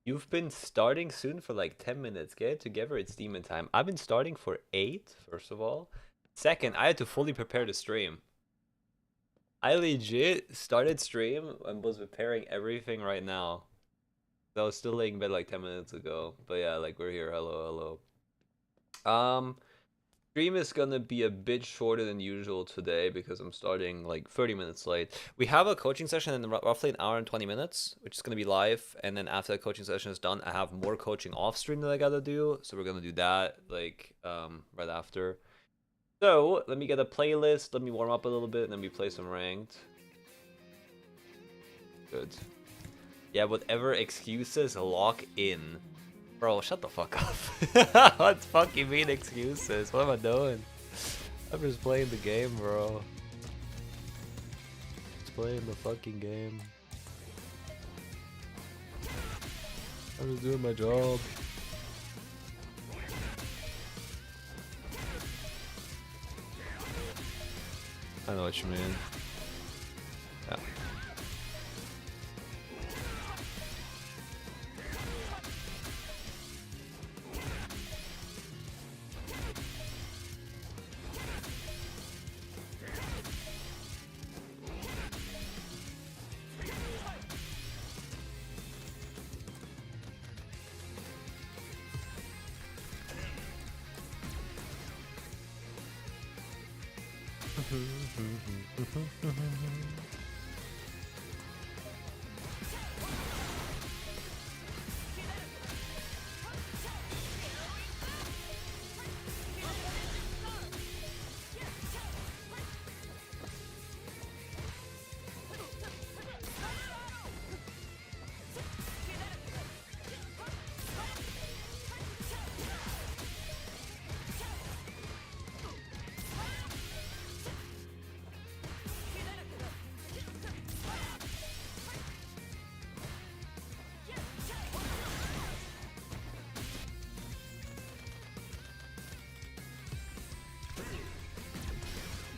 You've been starting soon for like 10 minutes. Get it together, it's demon time. I've been starting for 8, first of all. Second, I had to fully prepare the stream. I legit started stream and was preparing everything right now. I was still laying in bed like 10 minutes ago. But yeah, like we're here. Hello, hello. Stream is gonna be a bit shorter than usual today because I'm starting like 30 minutes late. We have a coaching session in roughly an hour and 20 minutes, which is gonna be live. And then after the coaching session is done, I have more coaching off stream that I gotta do. So we're gonna do that like right after. So let me get a playlist. Let me warm up a little bit, and then we play some ranked. Good. Yeah, whatever excuses, lock in. Bro, shut the fuck up. What fucking mean excuses? What am I doing? I'm just playing the game, bro. Just playing the fucking game. I'm just doing my job. I know what you mean. Yeah.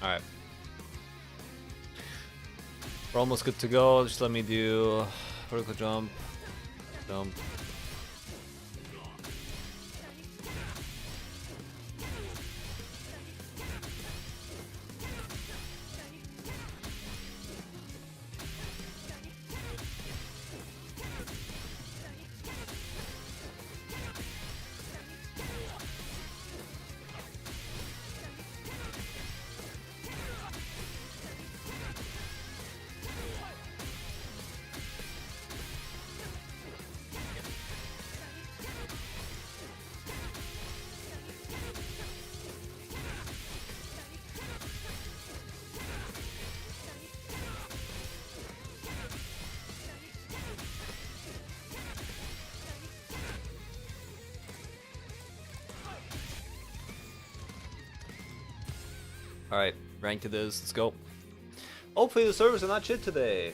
Alright. We're almost good to go. Just let me do vertical jump. Jump. Alright, ranked it is. Let's go. Hopefully the servers are not shit today.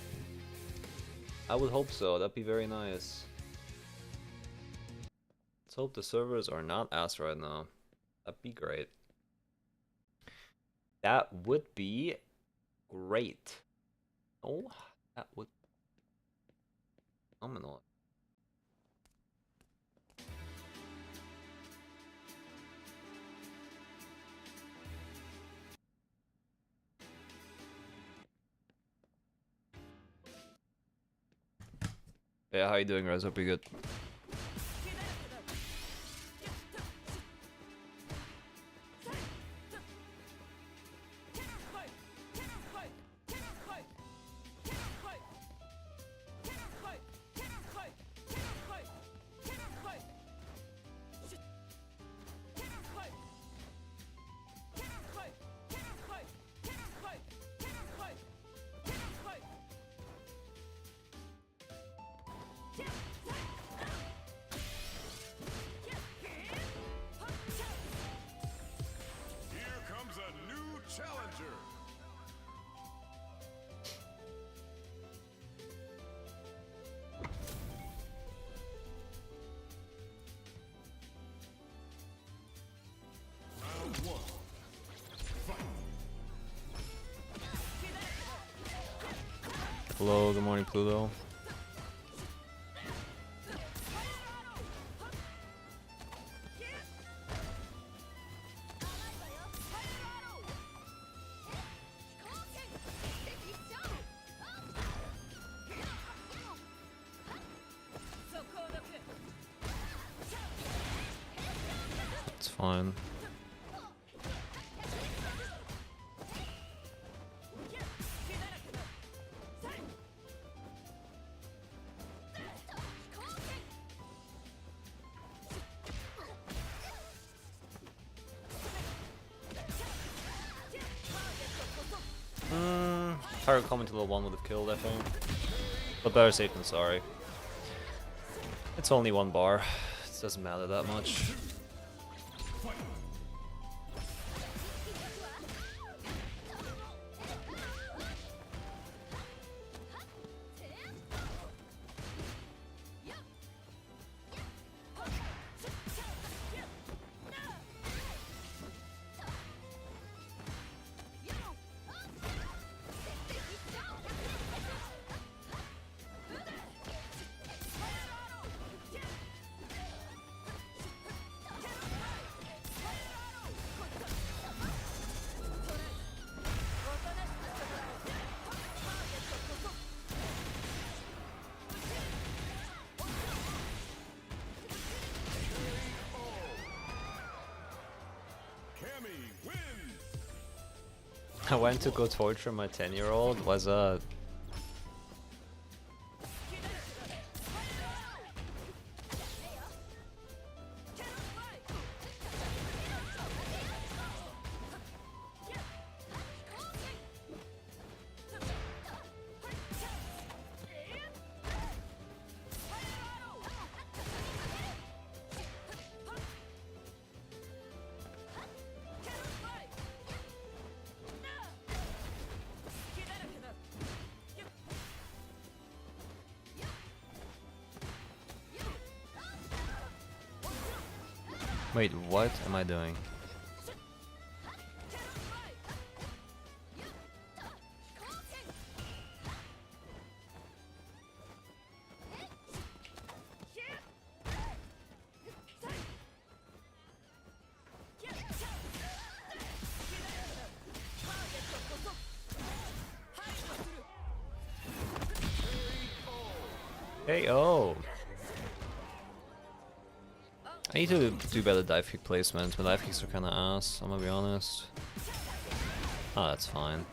I would hope so. That'd be very nice. Let's hope the servers are not ass right now. That'd be great. That would be great. Oh, that would be phenomenal. Yeah, how you doing, Rez? Hope you're good. Hello, good morning, Pluto. That's fine. Taito coming to level 1 would have killed, I think. But better safe than sorry. It's only 1 bar. It doesn't matter that much. I went to go torture my 10-year-old. What's up? Wait, what am I doing? Hey, oh! I need to do better dive kick placement. My dive kicks are kinda ass, I'm gonna be honest. Ah, that's fine.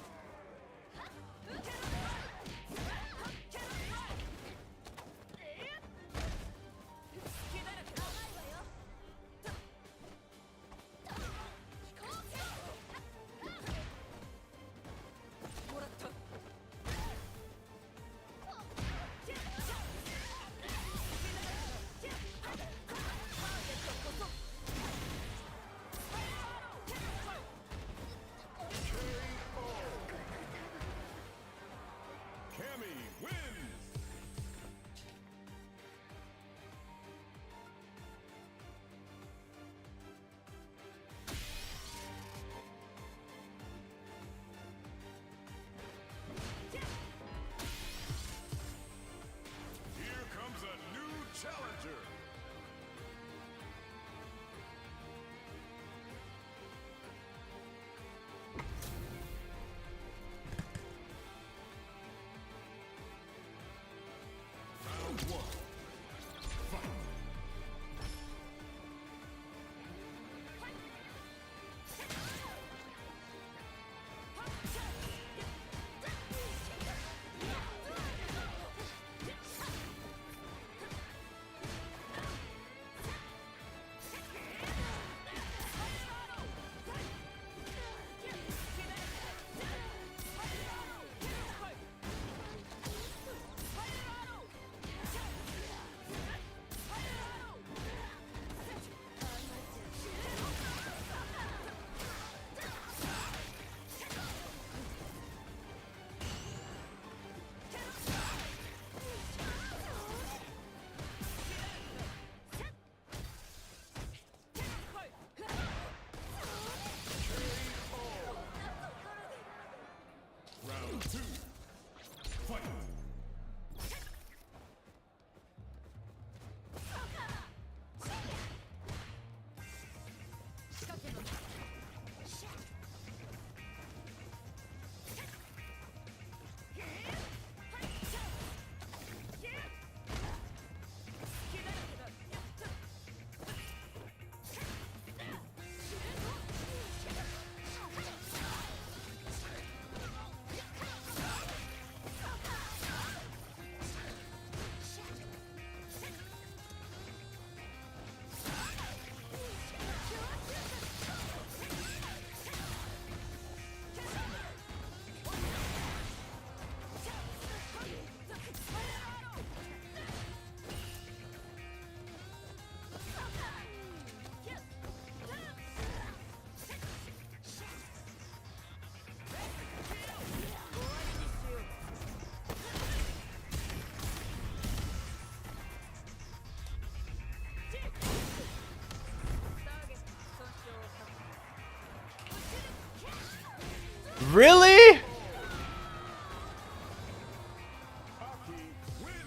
Really?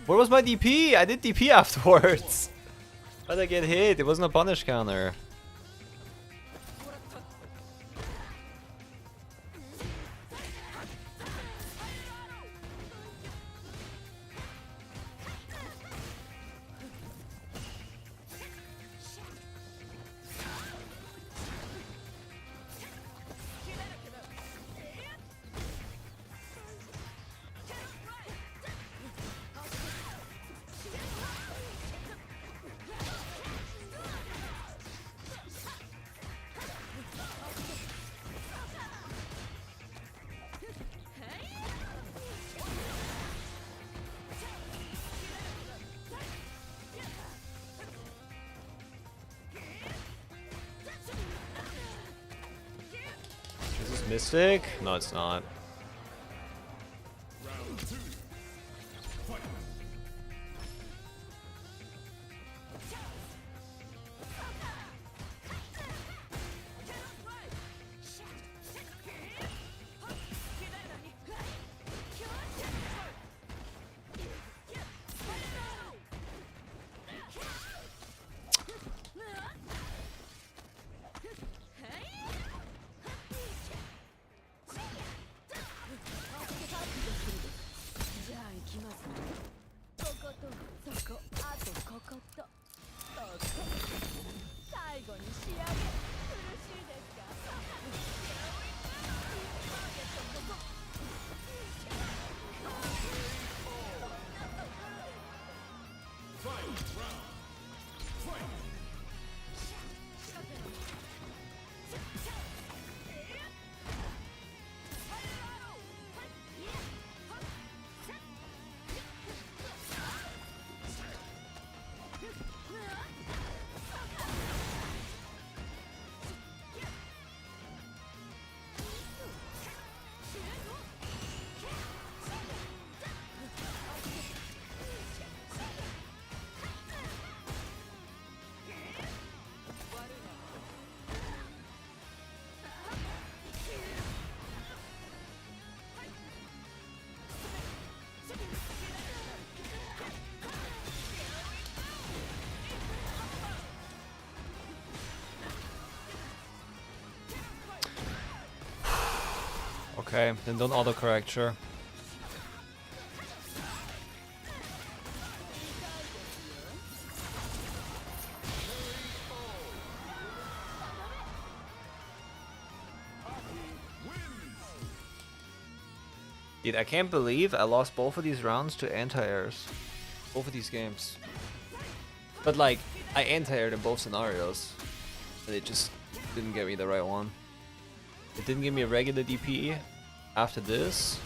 Where was my DP? I did DP afterwards. How did I get hit? It wasn't a punish counter. Is this Mystic? No, it's not. Okay, then don't autocorrect, sure. Dude, I can't believe I lost both of these rounds to anti-airs. Both of these games. But like, I anti-aired in both scenarios. And it just didn't get me the right one. It didn't give me a regular DP after this.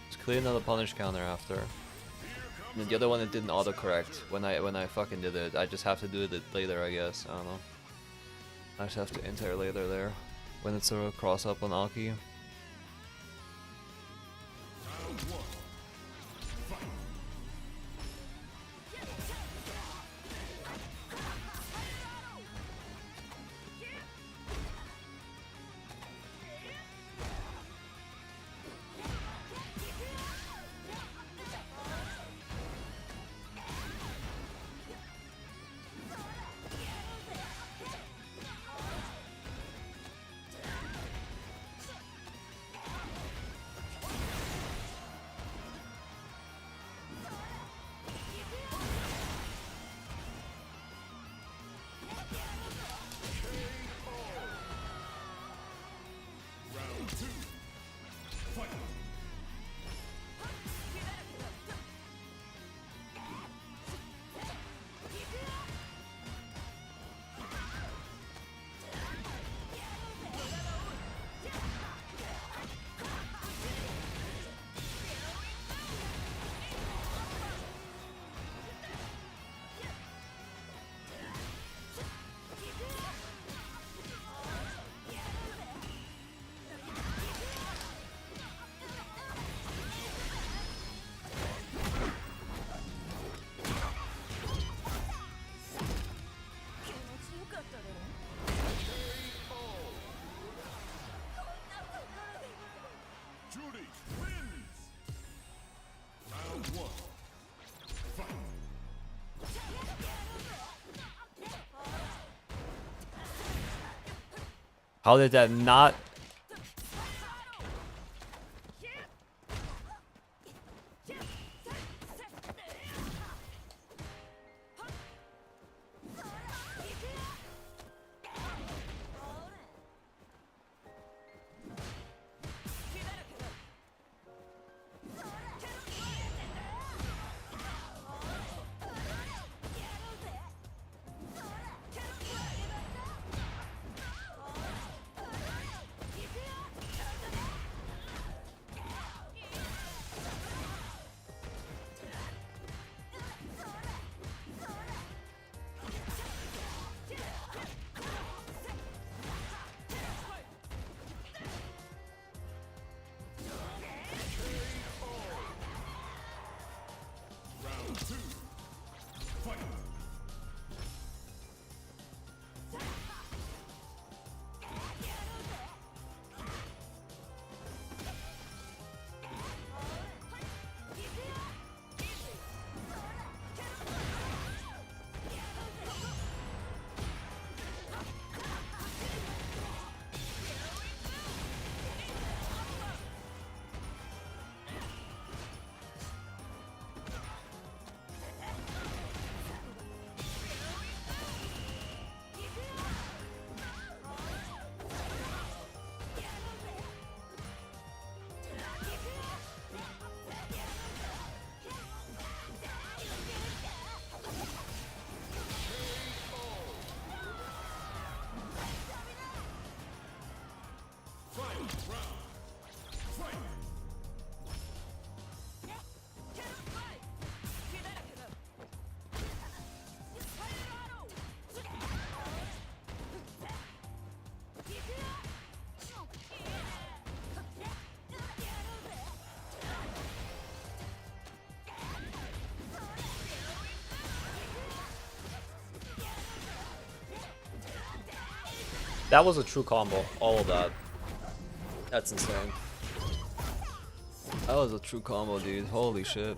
It's clearly not a punish counter after. And then the other one it didn't autocorrect when I fucking did it. I just have to do it later, I guess. I don't know. I just have to enter later there when it's a cross up on Aki. How did that not? That was a true combo. All of that. That's insane. That was a true combo, dude. Holy shit.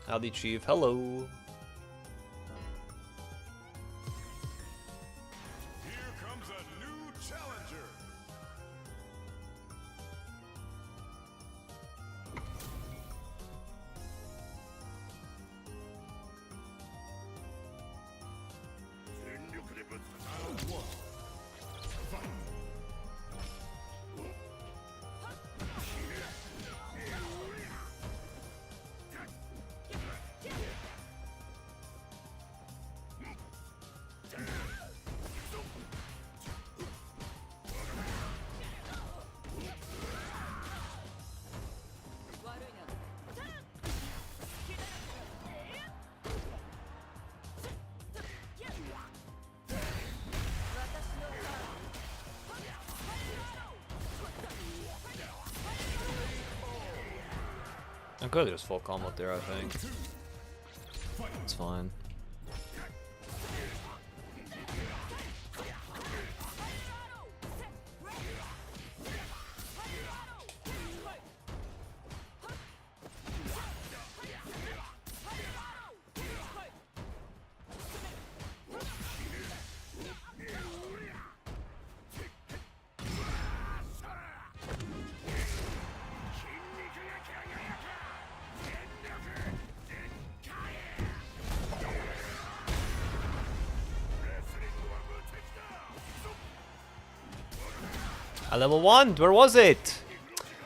Howdy, Chief. Hello. I could just full combo there, I think. It's fine. At level 1, where was it?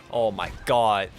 Oh my god.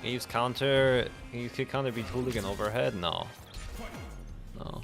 Can you use counter? Can you kick counter beat hooligan overhead? No. No.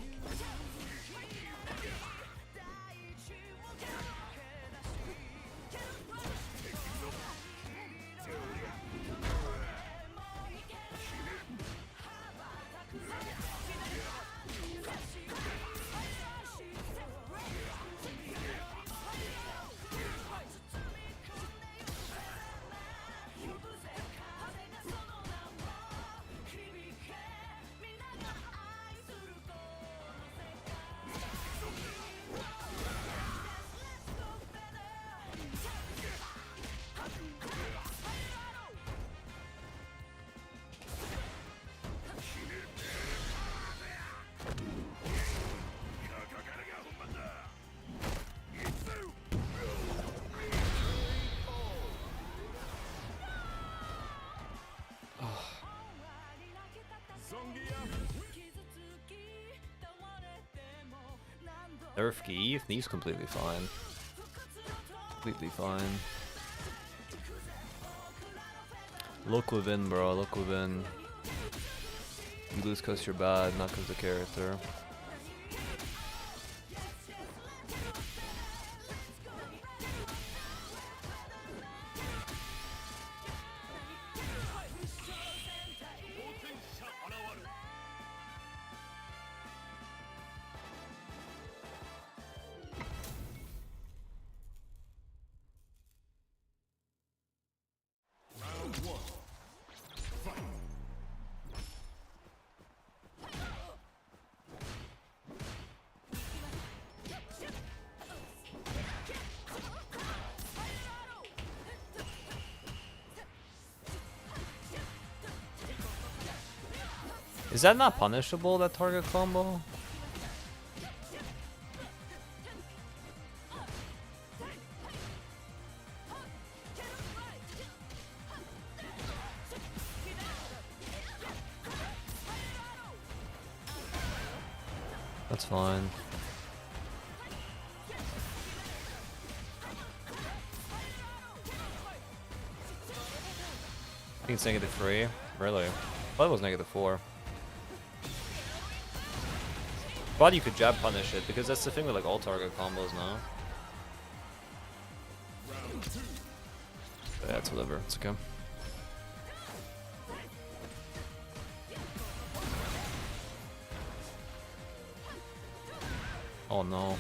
Nerf Eve? He's completely fine. Completely fine. Look within, bro. Look within. You lose because you're bad, not because of the character. Is that not punishable, that target combo? That's fine. I think it's -3. Really? I thought it was -4. Thought you could jab punish it, because that's the thing with like all target combos now. But yeah, it's whatever. It's okay. Oh no.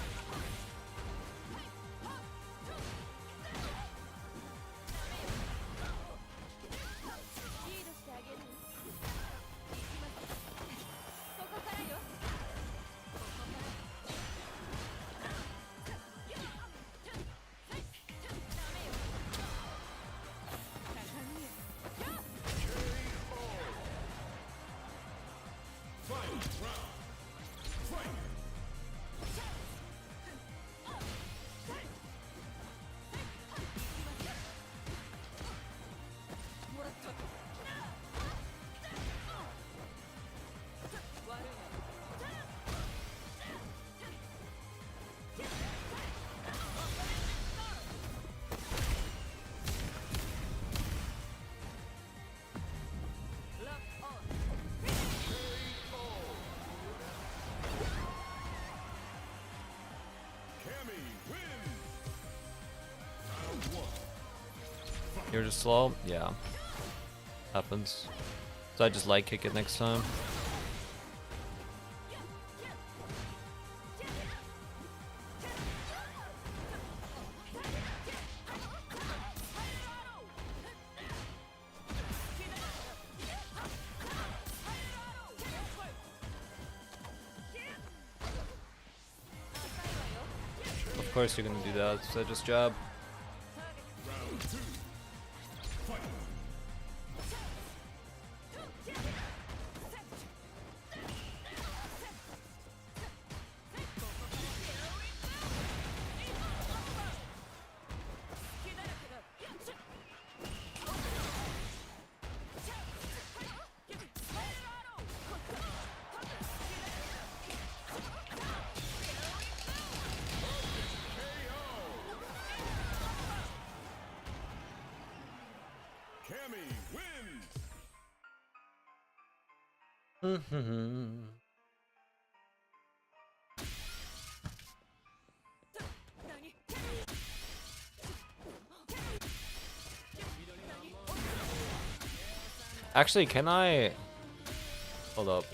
You're just slow? Yeah. Happens. So I just light kick it next time. Of course you're gonna do that, so just jab. Actually, can I... Hold up.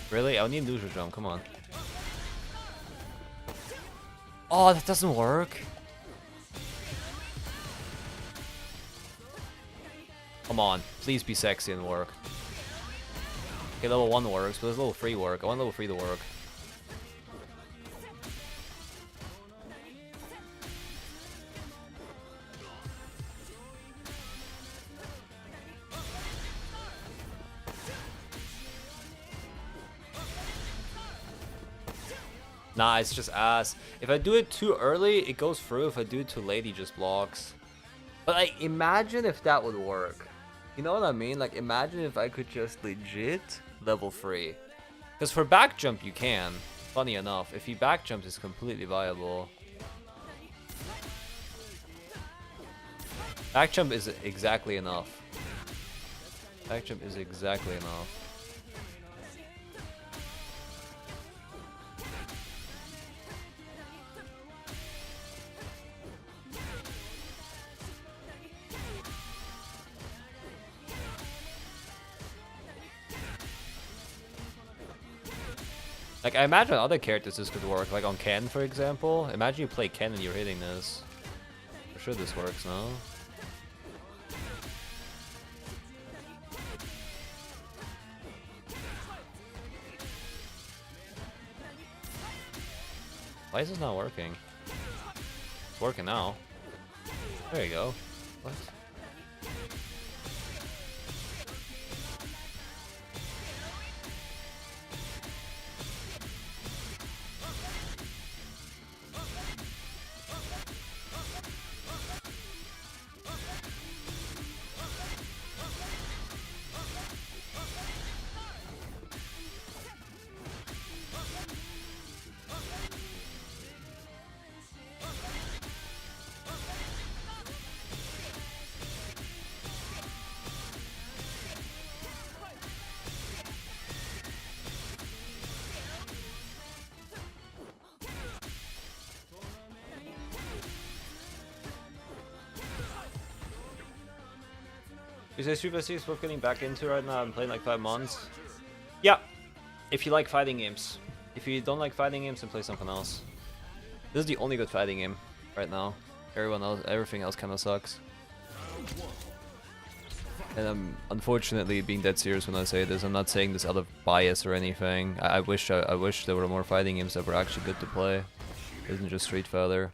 Really? I need neutral jump, come on. Oh, that doesn't work. Come on, please be sexy and work. Okay, level 1 works, but there's level 3 work. I want level 3 to work. Nah, it's just ass. If I do it too early, it goes through. If I do it too late, he just blocks. But like, imagine if that would work. You know what I mean? Like, imagine if I could just legit level 3. Because for back jump, you can. Funny enough, if he back jumps, it's completely viable. Back jump is exactly enough. Back jump is exactly enough. Like, I imagine other characters this could work. Like on Ken, for example. Imagine you play Ken and you're hitting this. For sure this works, no? Why is this not working? It's working now. There you go. What? You say Super 6 worth getting back into right now? I'm playing like 5 months. Yeah, if you like fighting games. If you don't like fighting games, then play something else. This is the only good fighting game right now. Everything else kind of sucks. And I'm unfortunately being dead serious when I say this. I'm not saying this out of bias or anything. I wish there were more fighting games that were actually good to play. It isn't just Street Fighter.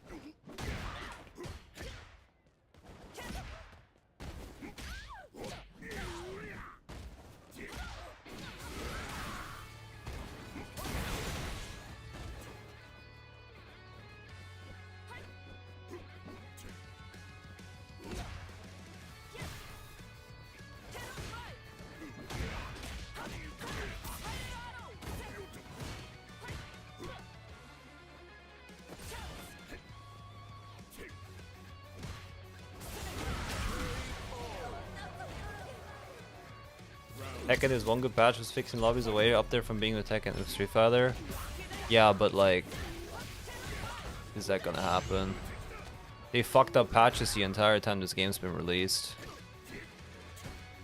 Tekken is one good patch was fixing lobbies away up there from being the Tekken of Street Fighter. Yeah, but like, is that gonna happen? They fucked up patches the entire time this game's been released.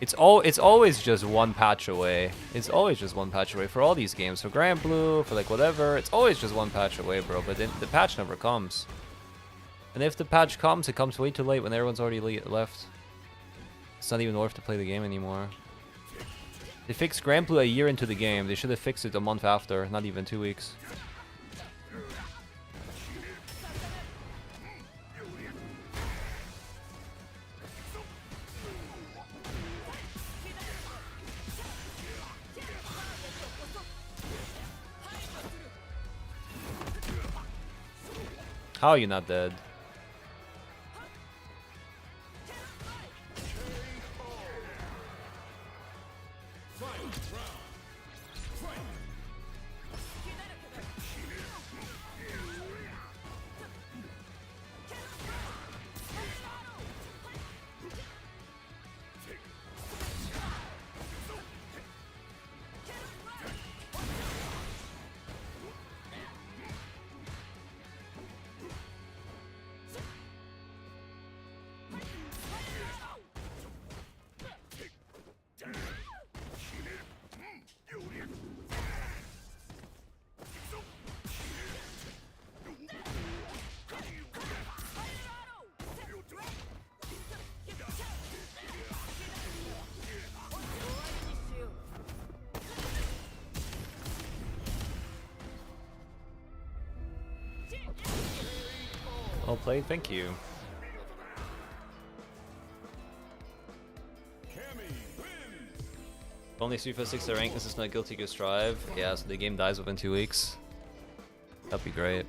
It's always just one patch away. It's always just one patch away for all these games. For Grand Blue, for like whatever, it's always just one patch away, bro. But then the patch never comes. And if the patch comes, it comes way too late when everyone's already left. It's not even worth to play the game anymore. They fixed Grand Blue a year into the game. They should have fixed it a month after, not even 2 weeks. How are you not dead? Well played, thank you. Only SF6 are ranked, this is not Guilty Gear Strive. Yeah, so the game dies within 2 weeks. That'd be great.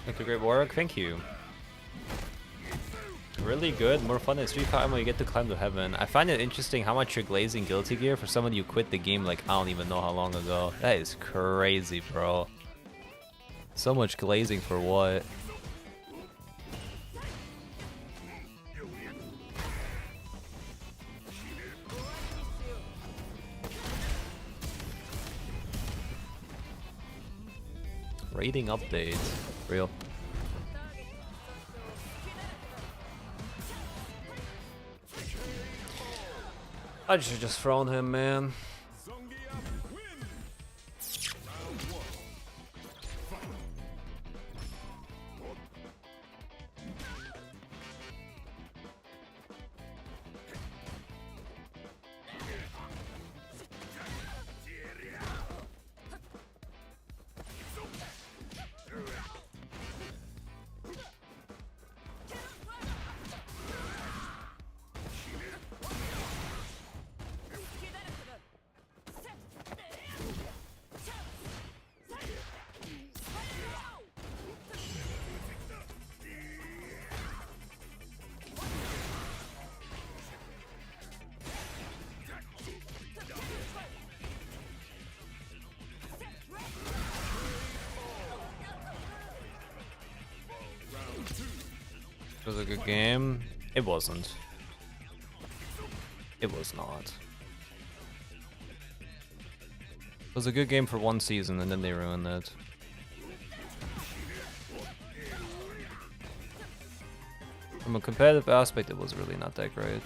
Thank you, great work, thank you. Really good, more fun than Street Fighter when you get to climb to heaven. I find it interesting how much you're glazing Guilty Gear for someone you quit the game like I don't even know how long ago. That is crazy, bro. So much glazing for what? Rating update. Real. I should just thrown him, man. It was a good game. It wasn't. It was not. It was a good game for one season and then they ruined it. From a competitive aspect, it was really not that great.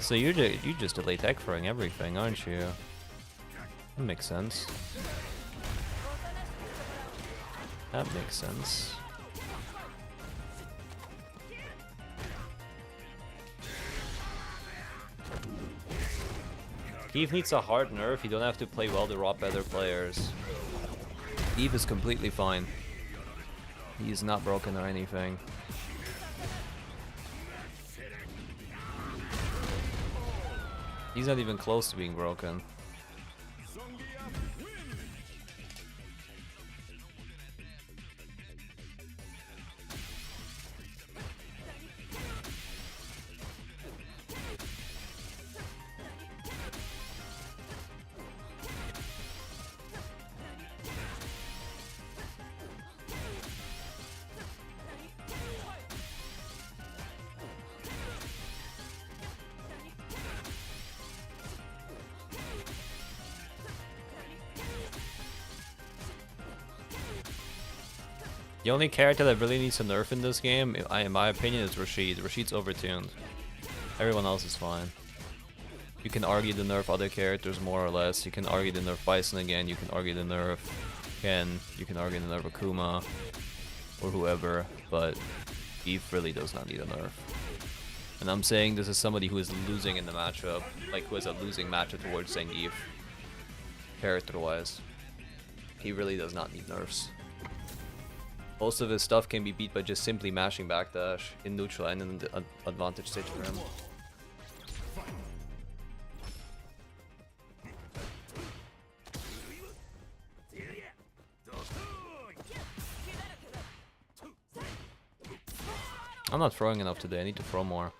So you just delay tech throwing everything, aren't you? That makes sense. That makes sense. Eve needs a hard nerf, you don't have to play well to rob better players. Eve is completely fine. He's not broken or anything. He's not even close to being broken. The only character that really needs a nerf in this game, in my opinion, is Rashid. Rashid's overtuned. Everyone else is fine. You can argue the nerf other characters more or less. You can argue the nerf Bison again. You can argue the nerf Ken. You can argue the nerf Akuma or whoever. But Eve really does not need a nerf. And I'm saying this is somebody who is losing in the matchup, like who has a losing matchup towards Zangief, character-wise. He really does not need nerfs. Most of his stuff can be beat by just simply mashing backdash in neutral and in the advantage stage for him. I'm not throwing enough today, I need to throw more.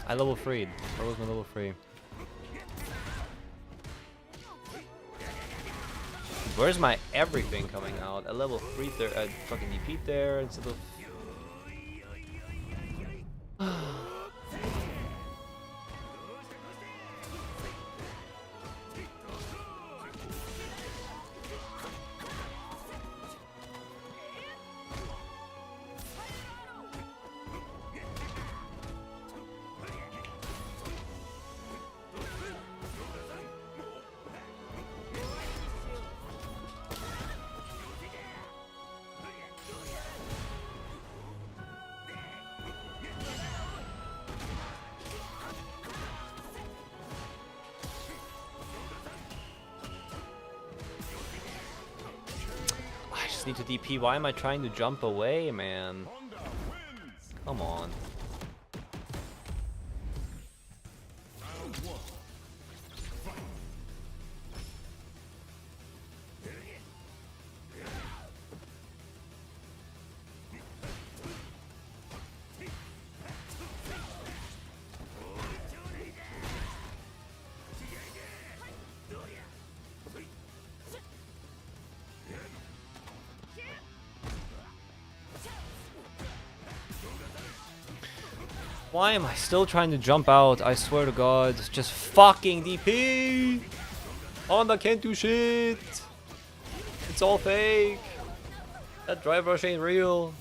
I level 3'd. Where was my level 3? Where's my everything coming out? A level 3 there, fucking DP there instead of. Need to DP. Why am I trying to jump away, man? Come on. Why am I still trying to jump out? I swear to God, just fucking DP! Honda can't do shit! It's all fake! That drive rush ain't real!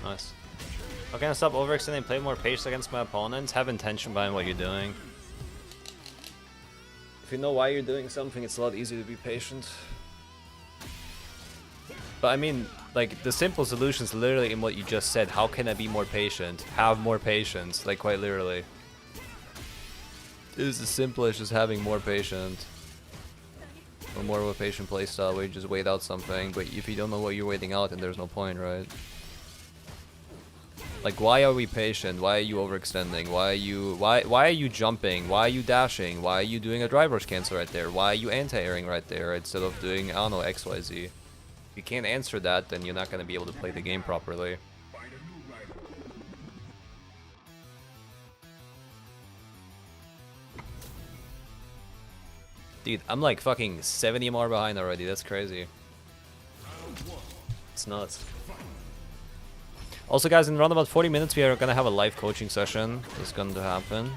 Nice. Okay, now stop overextending, play more patience against my opponents, have intention behind what you're doing. If you know why you're doing something, it's a lot easier to be patient. But I mean, like, the simple solution is literally in what you just said. How can I be more patient? Have more patience, like, quite literally. It is as simple as just having more patience. Or more of a patient playstyle where you just wait out something, but if you don't know what you're waiting out, then there's no point, right? Like, why are we patient? Why are you overextending? Why are you jumping? Why are you dashing? Why are you doing a drive rush cancel right there? Why are you anti-airing right there instead of doing, I don't know, XYZ? If you can't answer that, then you're not going to be able to play the game properly. Dude, I'm like fucking 70 more behind already. That's crazy. It's nuts. Also, guys, in around about 40 minutes, we are gonna have a live coaching session. It's going to happen.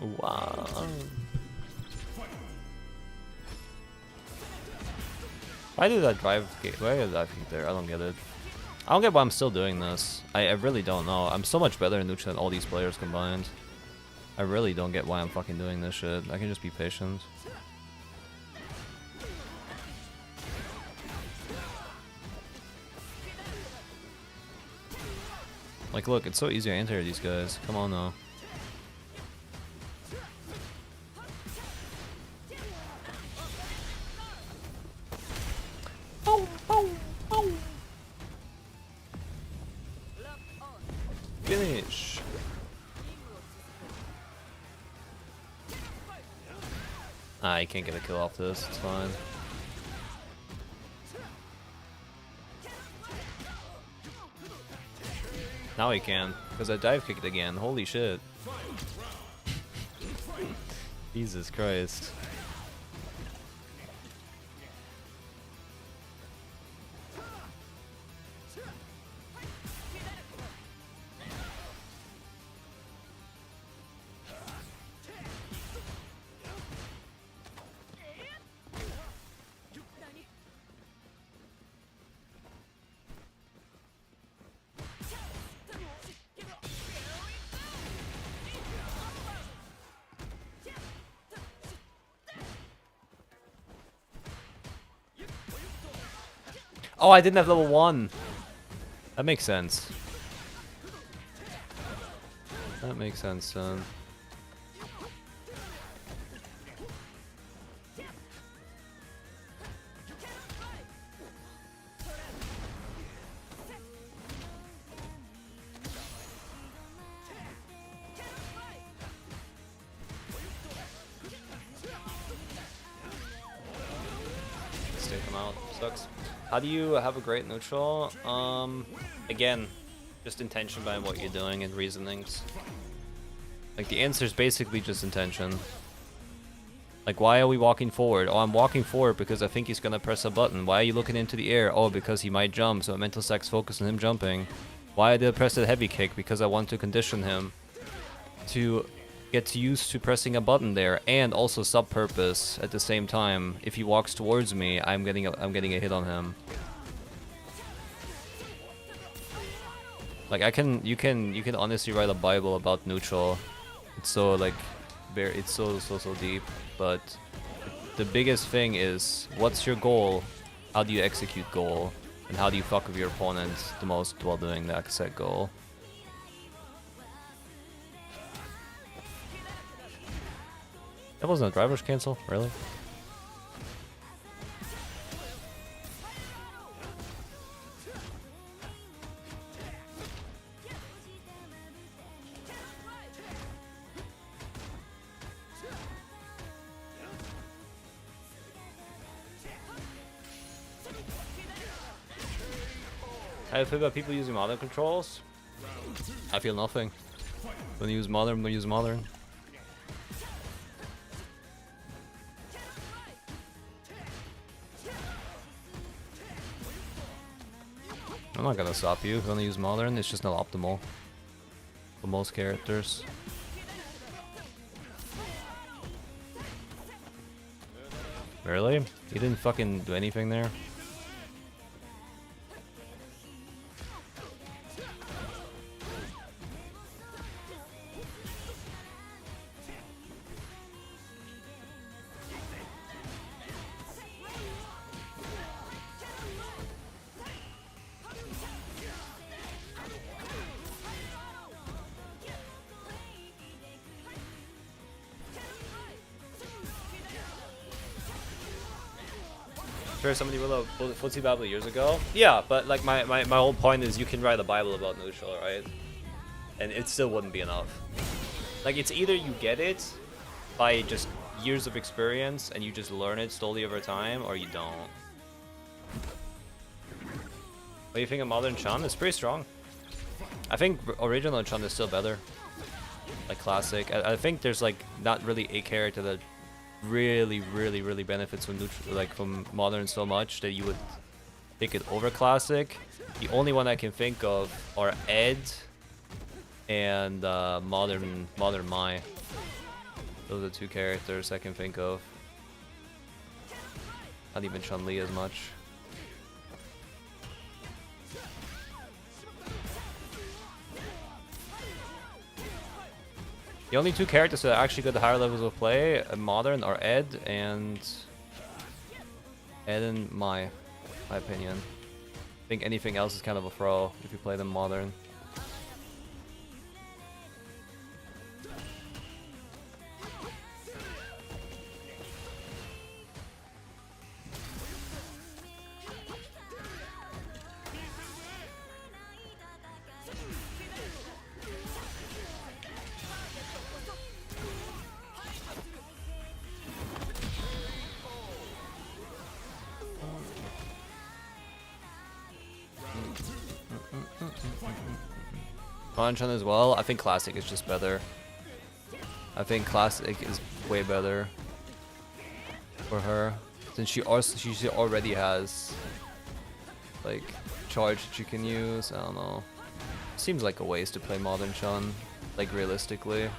Wow. Why did that drive kick? Why did that kick there? I don't get it. I don't get why I'm still doing this. I really don't know. I'm so much better in neutral than all these players combined. I really don't get why I'm fucking doing this shit. I can just be patient. Like, look, it's so easy to enter these guys. Come on now. Finish. I can't get a kill off this. It's fine. Now he can, because I dive kicked again. Holy shit. Jesus Christ. Oh, I didn't have level 1. That makes sense. That makes sense, son. Stick him out. Sucks. How do you have a great neutral? Again, just intention behind what you're doing and reasonings. Like, the answer is basically just intention. Like, why are we walking forward? Oh, I'm walking forward because I think he's gonna press a button. Why are you looking into the air? Oh, because he might jump, so mental stacks focus on him jumping. Why did I press that heavy kick? Because I want to condition him to get used to pressing a button there, and also sub-purpose at the same time. If he walks towards me, I'm getting a hit on him. Like, you can honestly write a Bible about neutral. It's so like it's so deep, but the biggest thing is, what's your goal? How do you execute goal? And how do you fuck with your opponent the most while doing that set goal? That wasn't a driver's cancel, really? How do you feel about people using modern controls? I feel nothing. When you use modern, use modern. I'm not gonna stop you if you wanna use modern, it's just not optimal for most characters. Really? You didn't fucking do anything there? Sure, somebody wrote a footsie Bible years ago. Yeah, but like my whole point is you can write a Bible about neutral, right? And it still wouldn't be enough. Like, it's either you get it by just years of experience and you just learn it slowly over time, or you don't. What do you think of modern Chun? It's pretty strong. I think original Chun is still better. Like classic. I think there's like not really a character that really benefits from neutral, like from modern so much that you would pick it over classic. The only one I can think of are Ed and modern Mai. Those are the two characters I can think of. Not even Chun Li as much. The only two characters that are actually good at higher levels of play, modern, are Ed and Mai, my opinion. I think anything else is kind of a throw if you play them modern. Modern Chun as well. I think classic is just better. I think classic is way better for her, since she already has like charge that you can use. I don't know. Seems like a waste to play modern Chun, like realistically.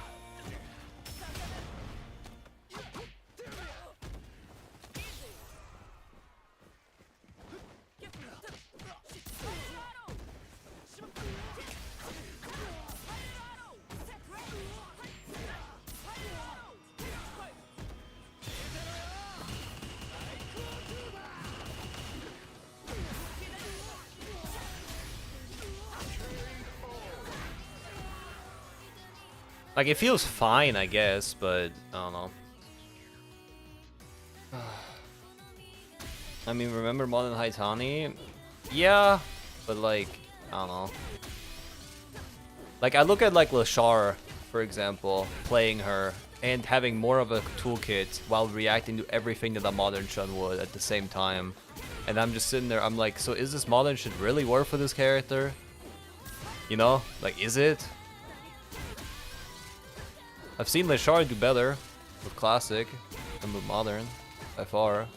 Like, it feels fine, I guess, but I don't know. I mean, remember Modern Haitani? Yeah, but like, I don't know. Like, I look at like Lashar, for example, playing her and having more of a toolkit while reacting to everything that a Modern Chun would at the same time. And I'm just sitting there, I'm like, so is this Modern shit really work for this character? You know? Like, is it? I've seen Lashar do better with Classic than with Modern, by far.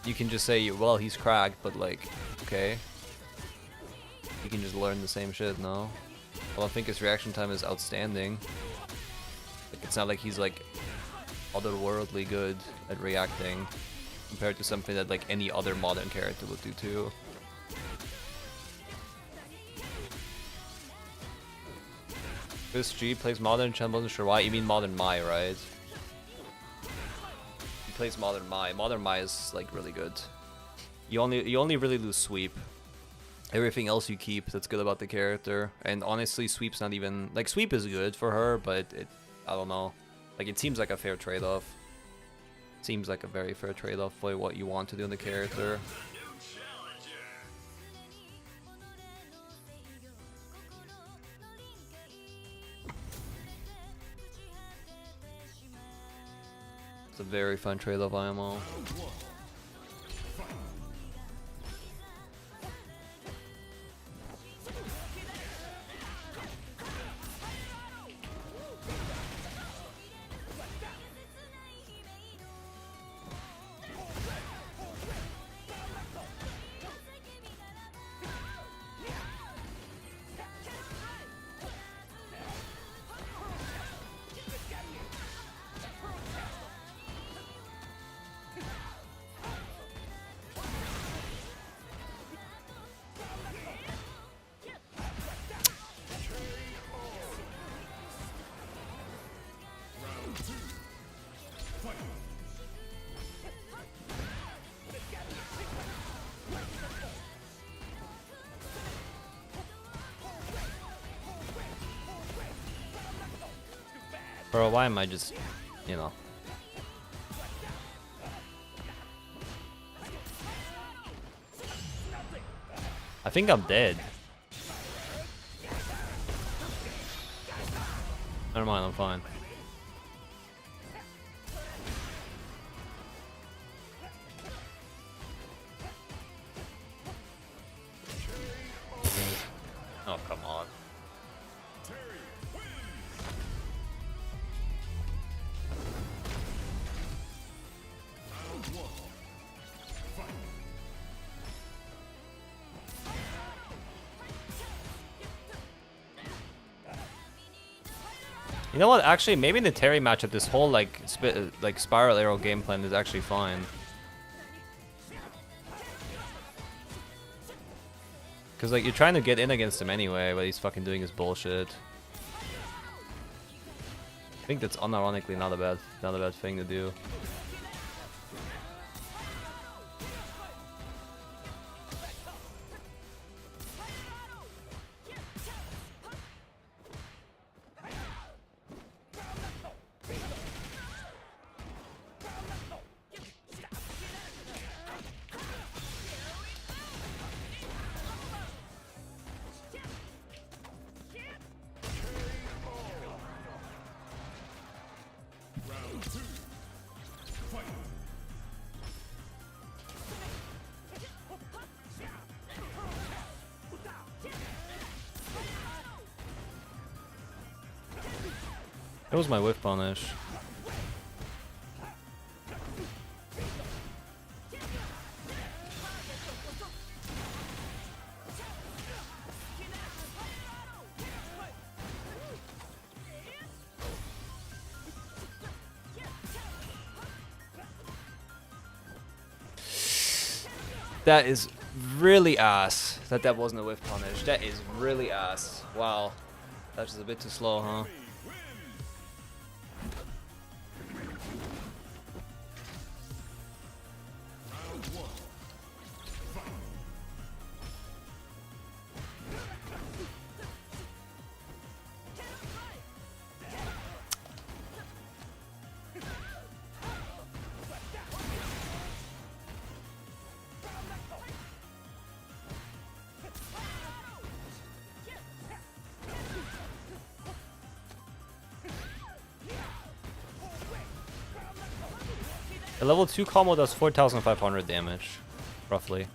You can just say, well, he's cracked, but like, okay. You can just learn the same shit, no? I don't think his reaction time is outstanding. Like, it's not like he's like otherworldly good at reacting compared to something that like any other Modern character would do too. Chris G plays Modern Chun, wasn't sure why. You mean Modern Mai, right? He plays Modern Mai. Modern Mai is like really good. You only really lose Sweep. Everything else you keep that's good about the character. And honestly, Sweep's not even like, Sweep is good for her, but I don't know. Like, it seems like a fair trade-off. Seems like a very fair trade-off for what you want to do in the character. It's a very fun trade-off IMO. Bro, why am I just, you know? I think I'm dead. Never mind, I'm fine. Oh, come on. You know what? Actually, maybe in the Terry matchup, this whole like spiral arrow game plan is actually fine. Cause like you're trying to get in against him anyway, but he's fucking doing his bullshit. I think that's unironically not a bad thing to do. That was my whiff punish. That is really ass. That wasn't a whiff punish. That is really ass. Wow. That's just a bit too slow, huh? A level 2 combo does 4,500 damage, roughly.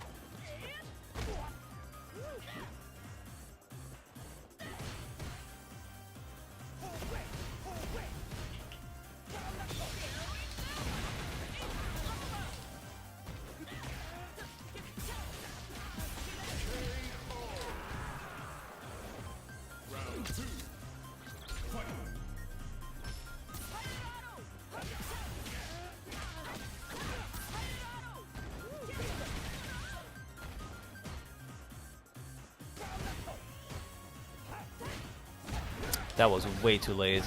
That was way too late.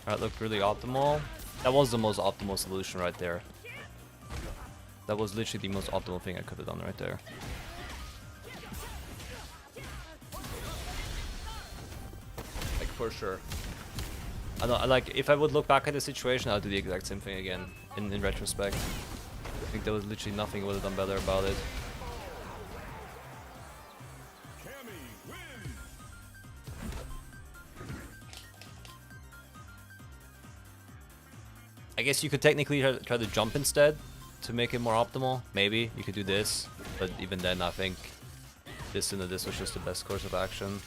That looked really optimal. That was the most optimal solution right there. That was literally the most optimal thing I could have done right there. Like, for sure. I know, like, if I would look back at the situation, I'd do the exact same thing again, in retrospect. I think there was literally nothing I would have done better about it. I guess you could technically try to jump instead to make it more optimal. Maybe you could do this, but even then I think this into this was just the best course of action.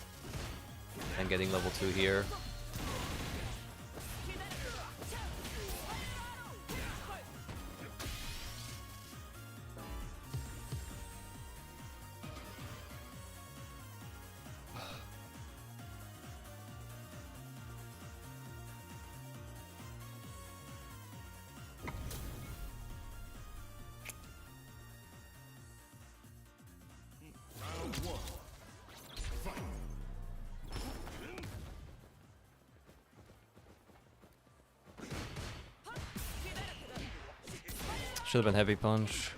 And getting level 2 here. Should have been heavy punch.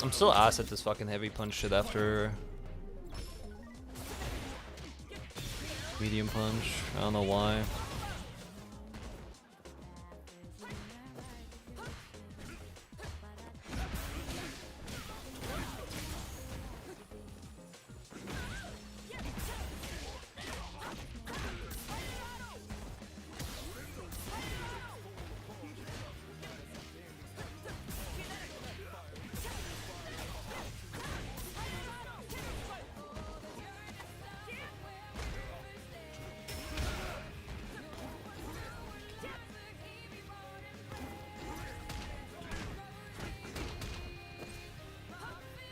I'm still ass at this fucking heavy punch shit after medium punch. I don't know why.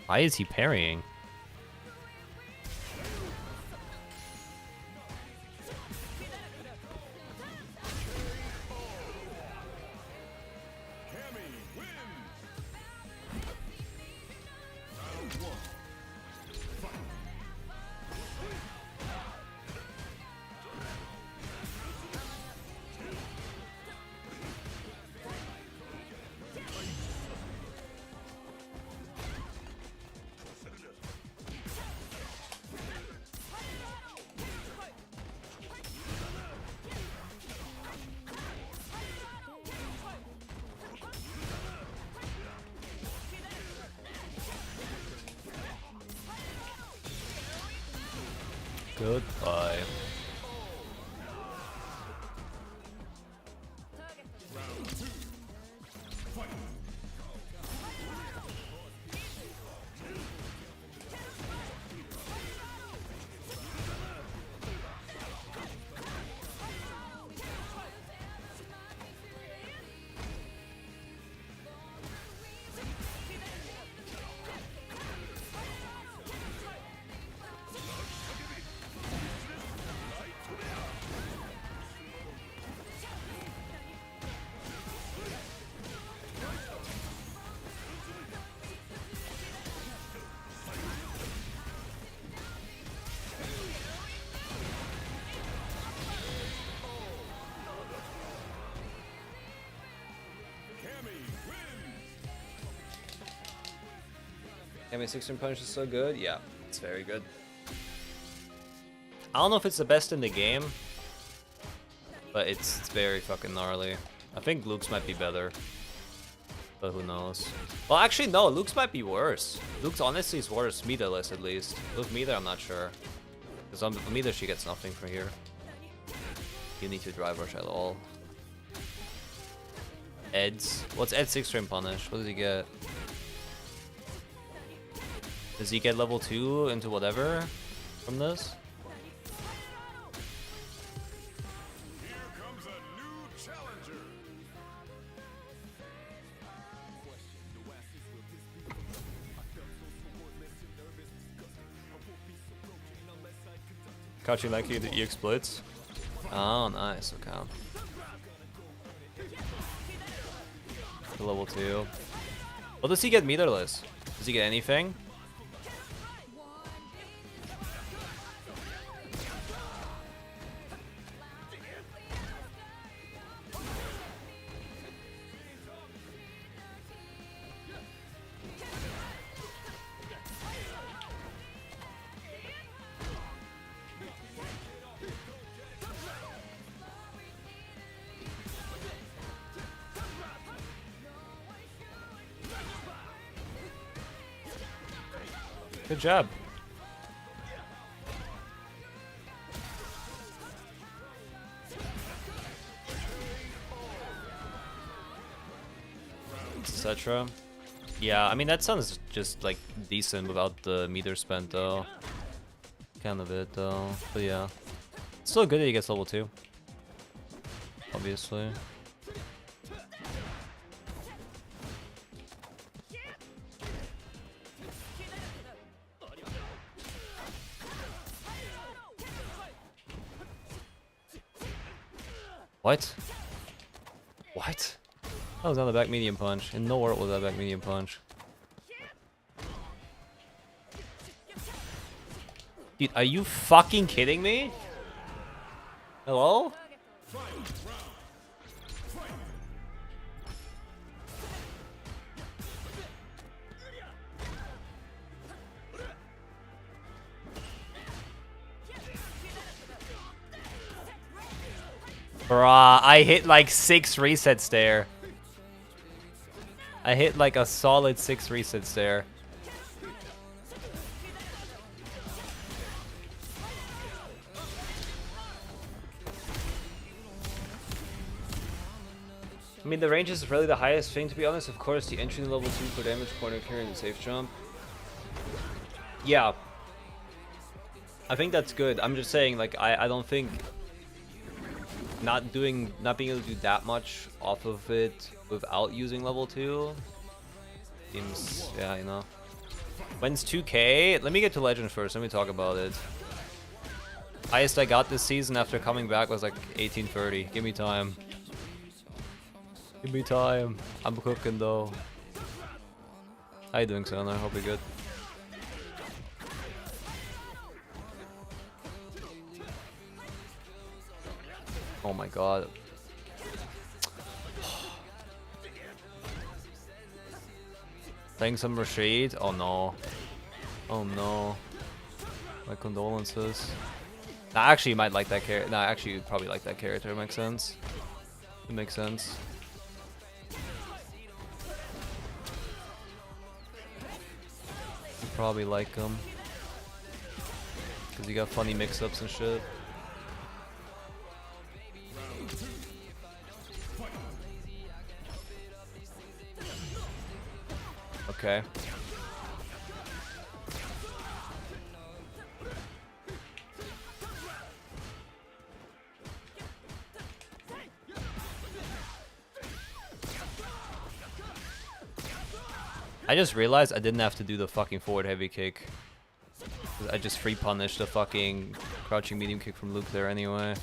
Why is he parrying? Cammy wins. Goodbye. Cammy 16 punch is so good. Yeah, it's very good. I don't know if it's the best in the game, but it's very fucking gnarly. I think Luke's might be better, but who knows? Well, actually, no, Luke's might be worse. Luke's honestly is worse, meterless at least. Luke meter, I'm not sure. Because on meter, she gets nothing from here. You need to drive rush at all. Ed's. What's Ed's 6 frame punish? What does he get? Does he get level 2 into whatever from this? Here comes a new challenger. Catching like the EX splits. Oh, nice. Okay. Level 2. What does he get meterless? Does he get anything? Good job. Etc. Yeah, I mean that sounds just like decent without the meter spent though. Kind of it though. But yeah. It's still good that he gets level 2. Obviously. What? What? That was not a back medium punch. In no world was that back medium punch. Dude, are you fucking kidding me? Hello? Bruh, I hit like 6 resets there. I hit like a solid 6 resets there. I mean, the range is really the highest thing, to be honest. Of course, the entry to level 2 for damage, corner carry, and safe jump. Yeah. I think that's good. I'm just saying, like, I don't think not being able to do that much off of it without using level 2 seems, yeah, you know. When's 2K? Let me get to Legend first. Let me talk about it. Highest I got this season after coming back was like 1830. Give me time. Give me time. I'm cooking though. How you doing, son? I hope you're good. Oh my god. Thanks, some Rashid. Oh no. Oh no. My condolences. Nah, actually, you might like that character. Nah, actually, you'd probably like that character. It makes sense. It makes sense. You probably like him. Because you got funny mix-ups and shit. Okay. I just realized I didn't have to do the fucking forward heavy kick. I just free punished the fucking crouching medium kick from Luke there anyway.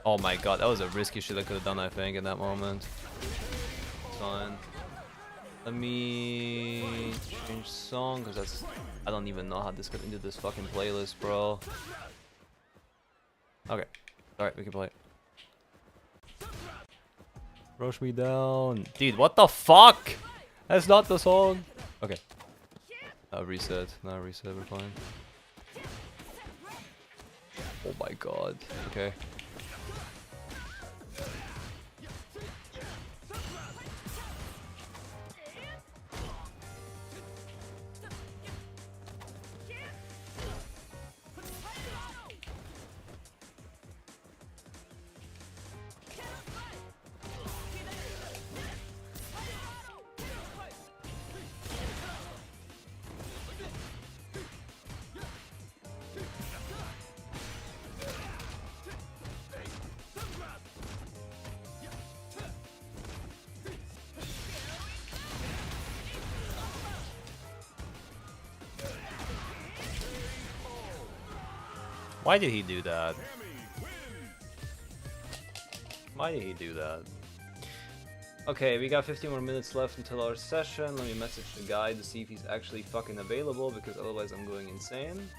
Oh my god, that was a risky shit I could have done, I think, in that moment. It's fine. Let me change song, because that's... I don't even know how this got into this fucking playlist, bro. Okay. Alright, we can play. Rush me down. Dude, what the fuck? That's not the song. Okay. Reset. No, reset, we're fine. Oh my god. Okay. Why did he do that? Why did he do that? Okay, we got 15 more minutes left until our session. Let me message the guy to see if he's actually fucking available, because otherwise I'm going insane.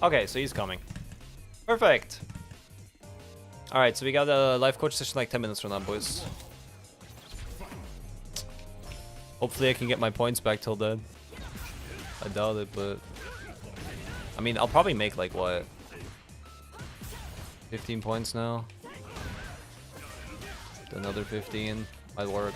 Okay, so he's coming. Perfect. Alright, so we got a live coach session like 10 minutes from now, boys. Hopefully I can get my points back till then. I doubt it, but... I mean, I'll probably make like, what? 15 points now? Another 15 might work.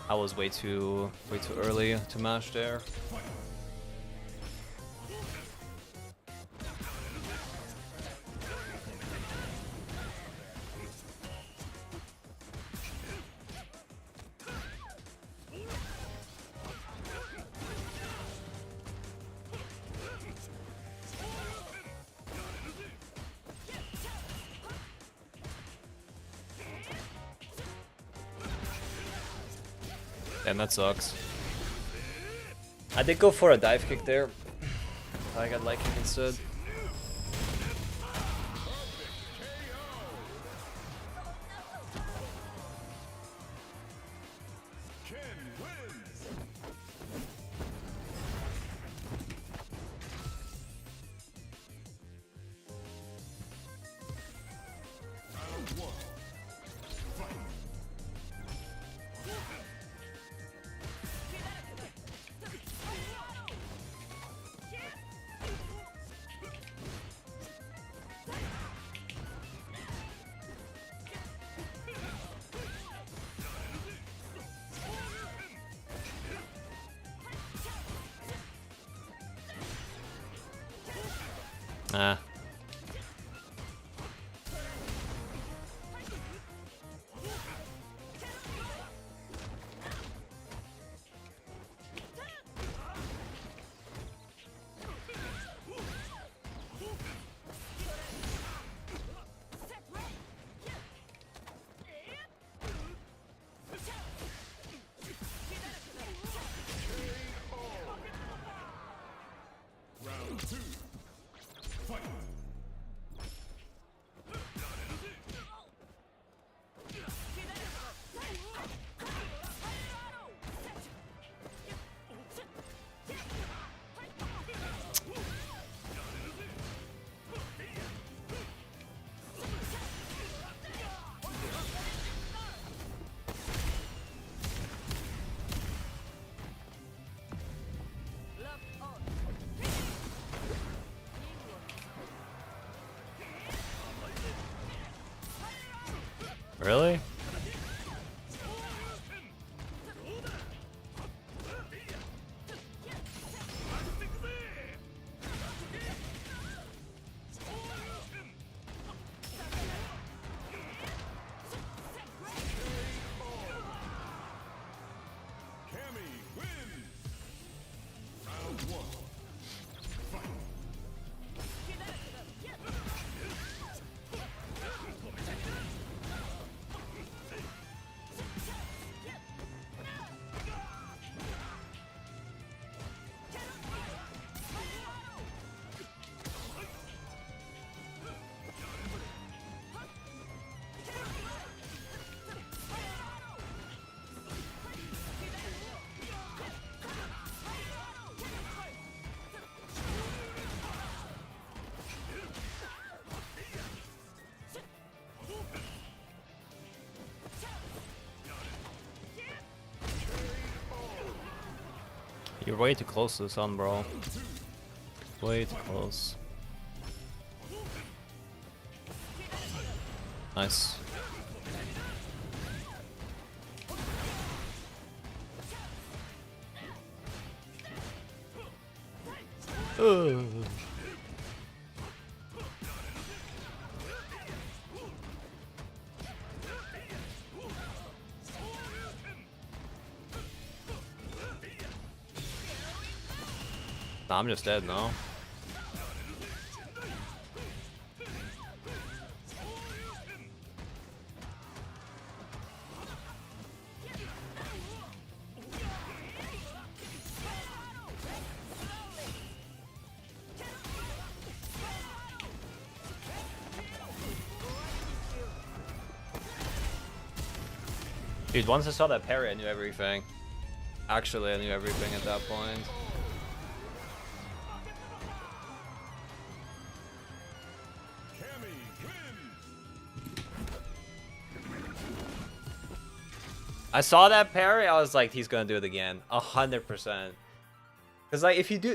I was way too early to mash there. Damn, that sucks. I did go for a dive kick there. I got light kick instead. Ah. Really? Cammy wins. Round 1. Fight. You're way too close to the sun, bro. Way too close. Nice. Ugh. Nah, I'm just dead, no? Dude, once I saw that parry, I knew everything. Actually, I knew everything at that point. Cammy wins. I saw that parry, I was like, he's gonna do it again. 100%. Cause like if you do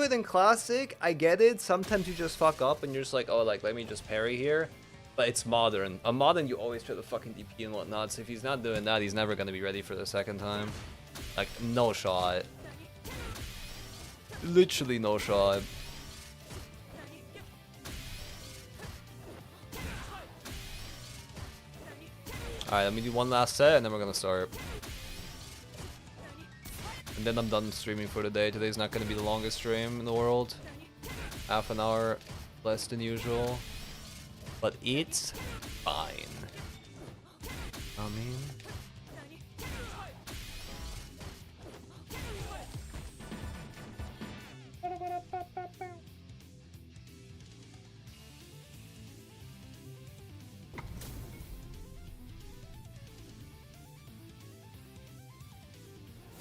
it in classic, I get it. Sometimes you just fuck up and you're just like, oh, like let me just parry here. But it's modern. On modern, you always try to fucking DP and whatnot. So if he's not doing that, he's never gonna be ready for the second time. Like no shot. Literally no shot. Alright, let me do one last set and then we're gonna start. And then I'm done streaming for the day. Today's not gonna be the longest stream in the world. Half an hour less than usual. But it's fine. I mean...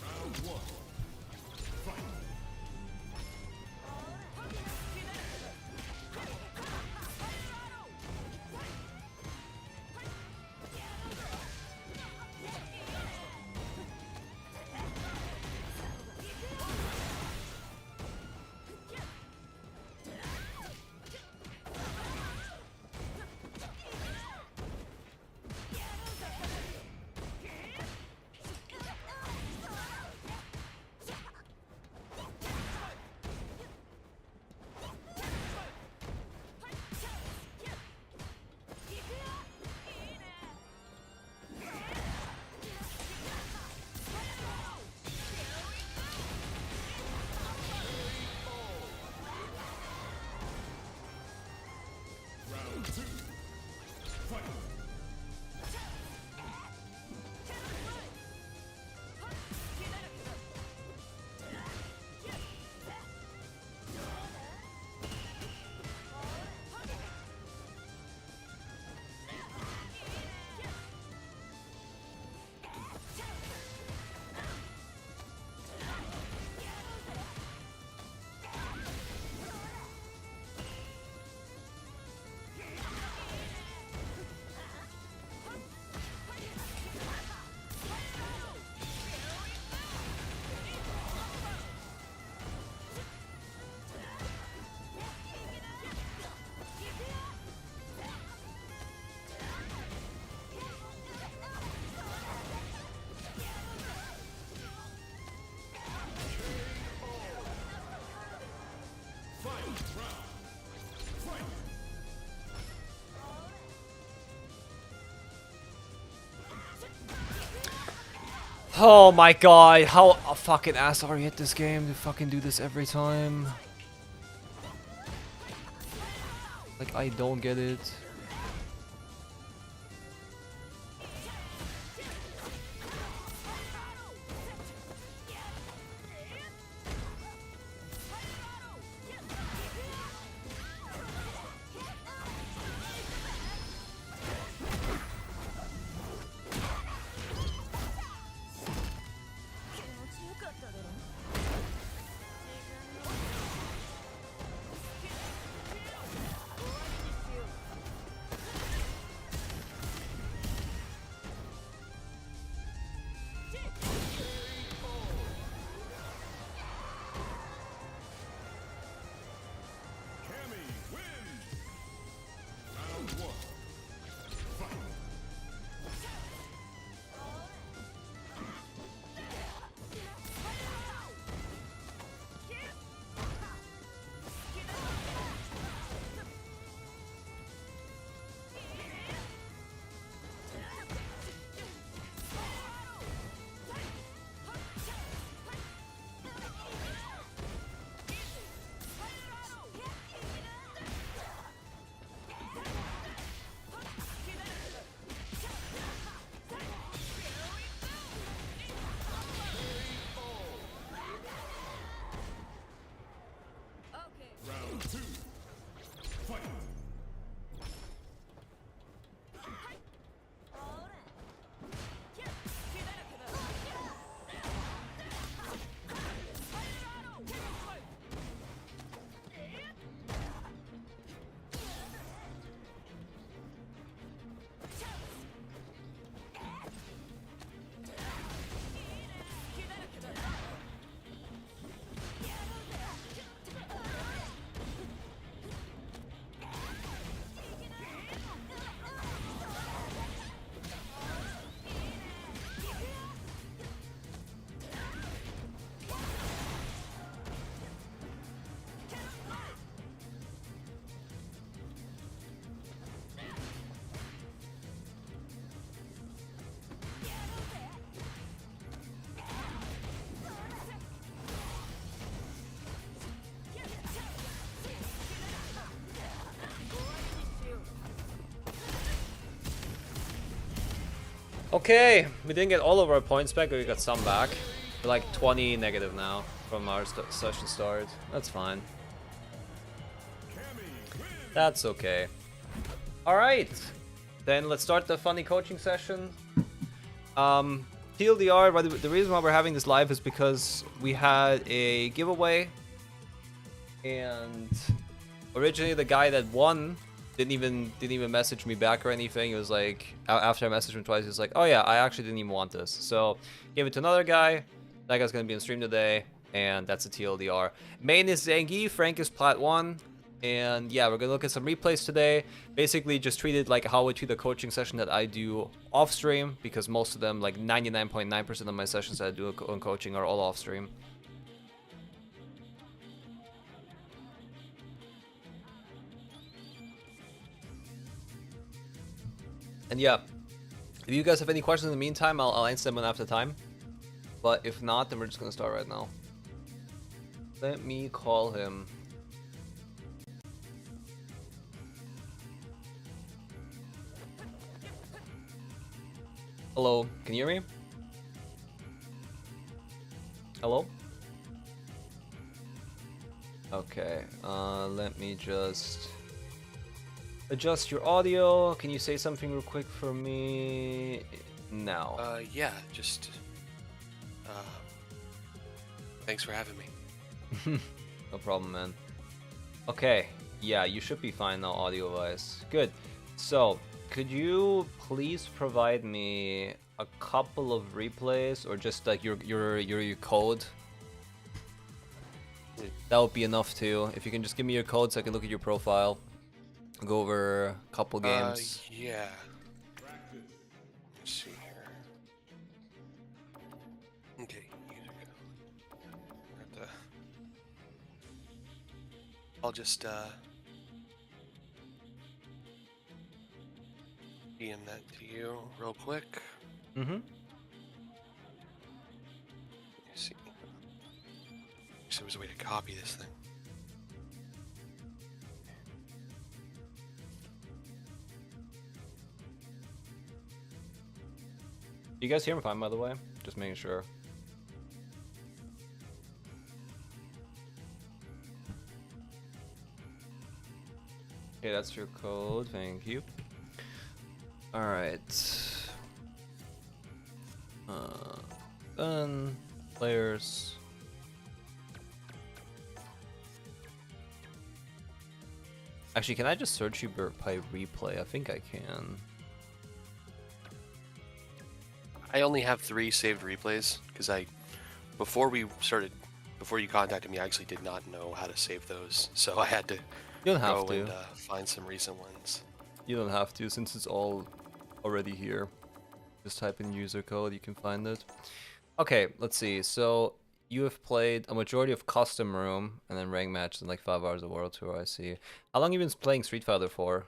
Round one. Fight. Round two. Fight. Oh my god, how a fucking ass are you at this game to fucking do this every time? Like, I don't get it. Okay, we didn't get all of our points back, but we got some back. We're like 20 negative now from our session start. That's fine. That's okay. Alright, then let's start the funny coaching session. TLDR, the reason why we're having this live is because we had a giveaway. And originally the guy that won didn't even message me back or anything. It was like, after I messaged him twice, he was like, oh yeah, I actually didn't even want this. So gave it to another guy. That guy's gonna be on stream today, and that's a TLDR. Main is Zangief, Frank is Plat 1. And yeah, we're gonna look at some replays today. Basically just treat it like how we treat the coaching session that I do off stream, because most of them, like 99.9% of my sessions that I do on coaching are all off stream. And yeah, if you guys have any questions in the meantime, I'll answer them one after time. But if not, then we're just gonna start right now. Let me call him. Hello, can you hear me? Hello? Okay, let me just adjust your audio. Can you say something real quick for me now? Yeah, just thanks for having me. No problem, man. Okay, yeah, you should be fine now audio-wise. Good. So, could you please provide me a couple of replays, or just like your code? That would be enough too. If you can just give me your code so I can look at your profile, go over a couple games. Yeah. Let's see here. Okay. I'll just DM that to you real quick. Mm-hmm. Let me see. Wish there was a way to copy this thing. You guys hear me fine, by the way? Just making sure. Okay, that's your code. Thank you. All right. Done. Players. Actually, can I just search you by replay? I think I can. I only have 3 saved replays because before you contacted me, I actually did not know how to save those, so I had to You don't have go to. and find some recent ones. You don't have to, since it's all already here. Just type in user code, you can find it. Okay, let's see. So you have played a majority of Custom Room and then rank matches in like 5 hours of World Tour, I see. How long have you been playing Street Fighter for?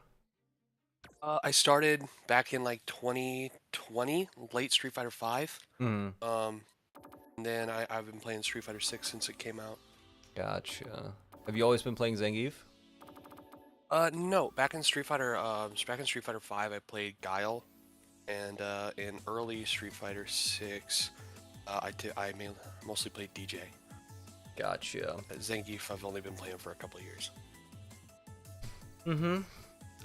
I started back in like 2020, late Street Fighter 5. Hmm. And then I've been playing Street Fighter 6 since it came out. Gotcha. Have you always been playing Zangief? No. Back in Street Fighter 5, I played Guile, and in early Street Fighter 6, I mostly played DJ. Gotcha. Zangief, I've only been playing for a couple of years. Mm-hmm.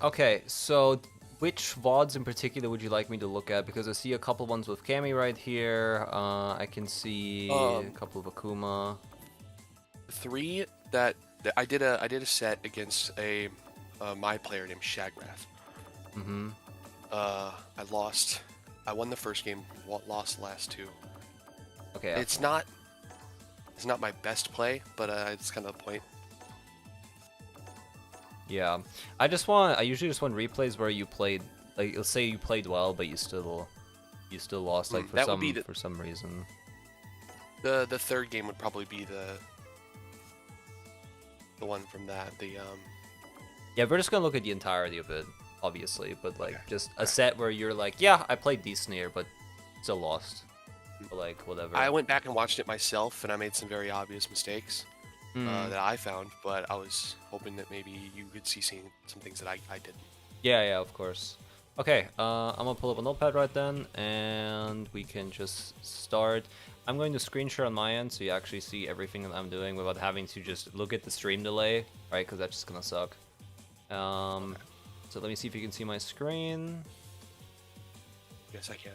Okay, so which VODs in particular would you like me to look at? Because I see a couple ones with Cammy right here. I can see a couple of Akuma. 3 that I did a set against a my player named Shagrath. Mm-hmm. I lost. I won the first game, lost the last 2. Okay. It's not my best play, but it's kind of the point. Yeah, I usually just want replays where you played, like, let's say you played well, but you still lost, like, for some reason. The third game would probably be the one from that. Yeah, we're just gonna look at the entirety of it, obviously, but like Okay. just a set where you're like, yeah, I played decent here, but still lost. But, like, whatever. I went back and watched it myself, and I made some very obvious mistakes that I found, but I was hoping that maybe you could see some things that I didn't. Yeah, of course. Okay, I'm gonna pull up a notepad right then, and we can just start. I'm going to screen share on my end so you actually see everything that I'm doing without having to just look at the stream delay, right? Because that's just gonna suck. So let me see if you can see my screen. Yes, I can.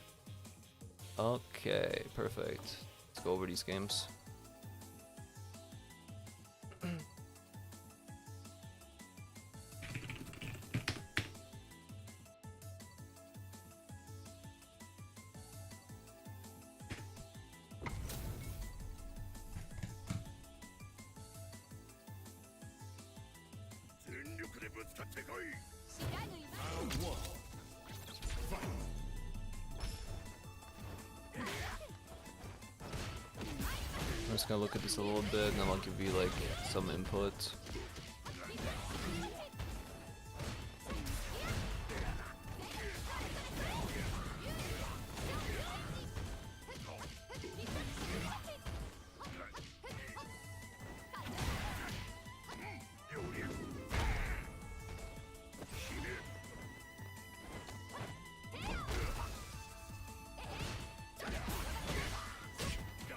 Okay, perfect. Let's go over these games. Round one. Fight. I'm just gonna look at this a little bit, and then I'll give you like some input.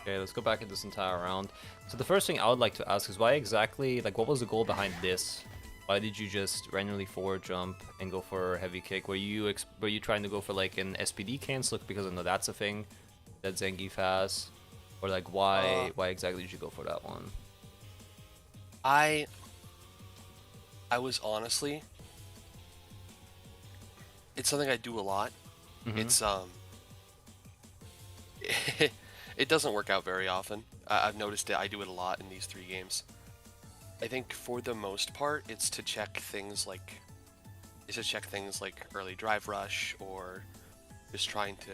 Okay, let's go back at this entire round. So the first thing I would like to ask is why exactly, like, what was the goal behind this? Why did you just randomly forward jump and go for a heavy kick? Were you trying to go for like an SPD cancel because I know that's a thing that Zangief has, or like why exactly did you go for that one? I was honestly, it's something I do a lot. Mhm. It's it doesn't work out very often. I've noticed it. I do it a lot in these 3 games. I think for the most part, it's to check things like early drive rush, or just trying to,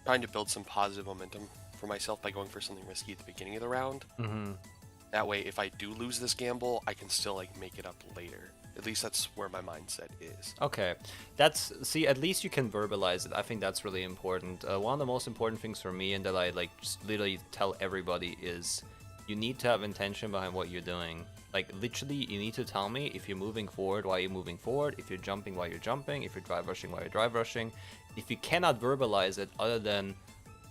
trying to build some positive momentum for myself by going for something risky at the beginning of the round. Mm-hmm. That way, if I do lose this gamble, I can still like make it up later. At least that's where my mindset is. Okay, see, at least you can verbalize it. I think that's really important. One of the most important things for me, and that I like just literally tell everybody, is you need to have intention behind what you're doing. Like literally, you need to tell me if you're moving forward, why you're moving forward, if you're jumping, why you're jumping, if you're drive rushing, why you're drive rushing. If you cannot verbalize it other than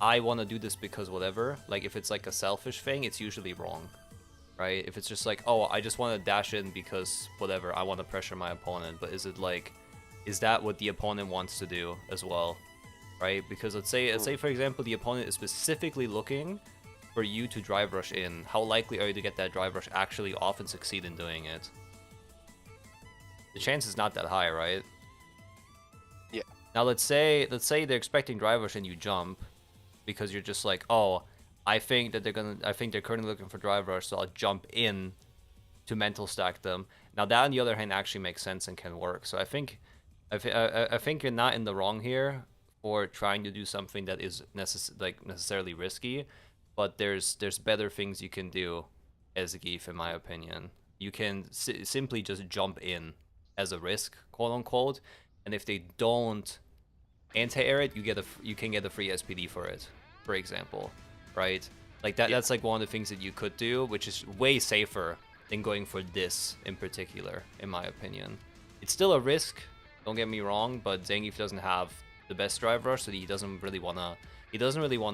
I want to do this because whatever, like if it's like a selfish thing, it's usually wrong. Right? If it's just like, oh, I just want to dash in because whatever, I want to pressure my opponent, but is it like, is that what the opponent wants to do as well? Right? Because let's say for example, the opponent is specifically looking for you to drive rush in. How likely are you to get that drive rush actually off and succeed in doing it? The chance is not that high, right? Yeah. Now let's say they're expecting drive rush and you jump because you're just like, oh, I think they're currently looking for drive rush, so I'll jump in to mental stack them. Now that on the other hand actually makes sense and can work. So I think you're not in the wrong here for trying to do something that is necessarily risky, but there's better things you can do as a Geef, in my opinion. You can simply just jump in as a risk, quote unquote, and if they don't anti-air it, you can get a free SPD for it, for example. Right? Like that. Yeah. That's like one of the things that you could do, which is way safer than going for this in particular, in my opinion. It's still a risk, don't get me wrong, but Zangief doesn't have the best drive rush, so he doesn't really wanna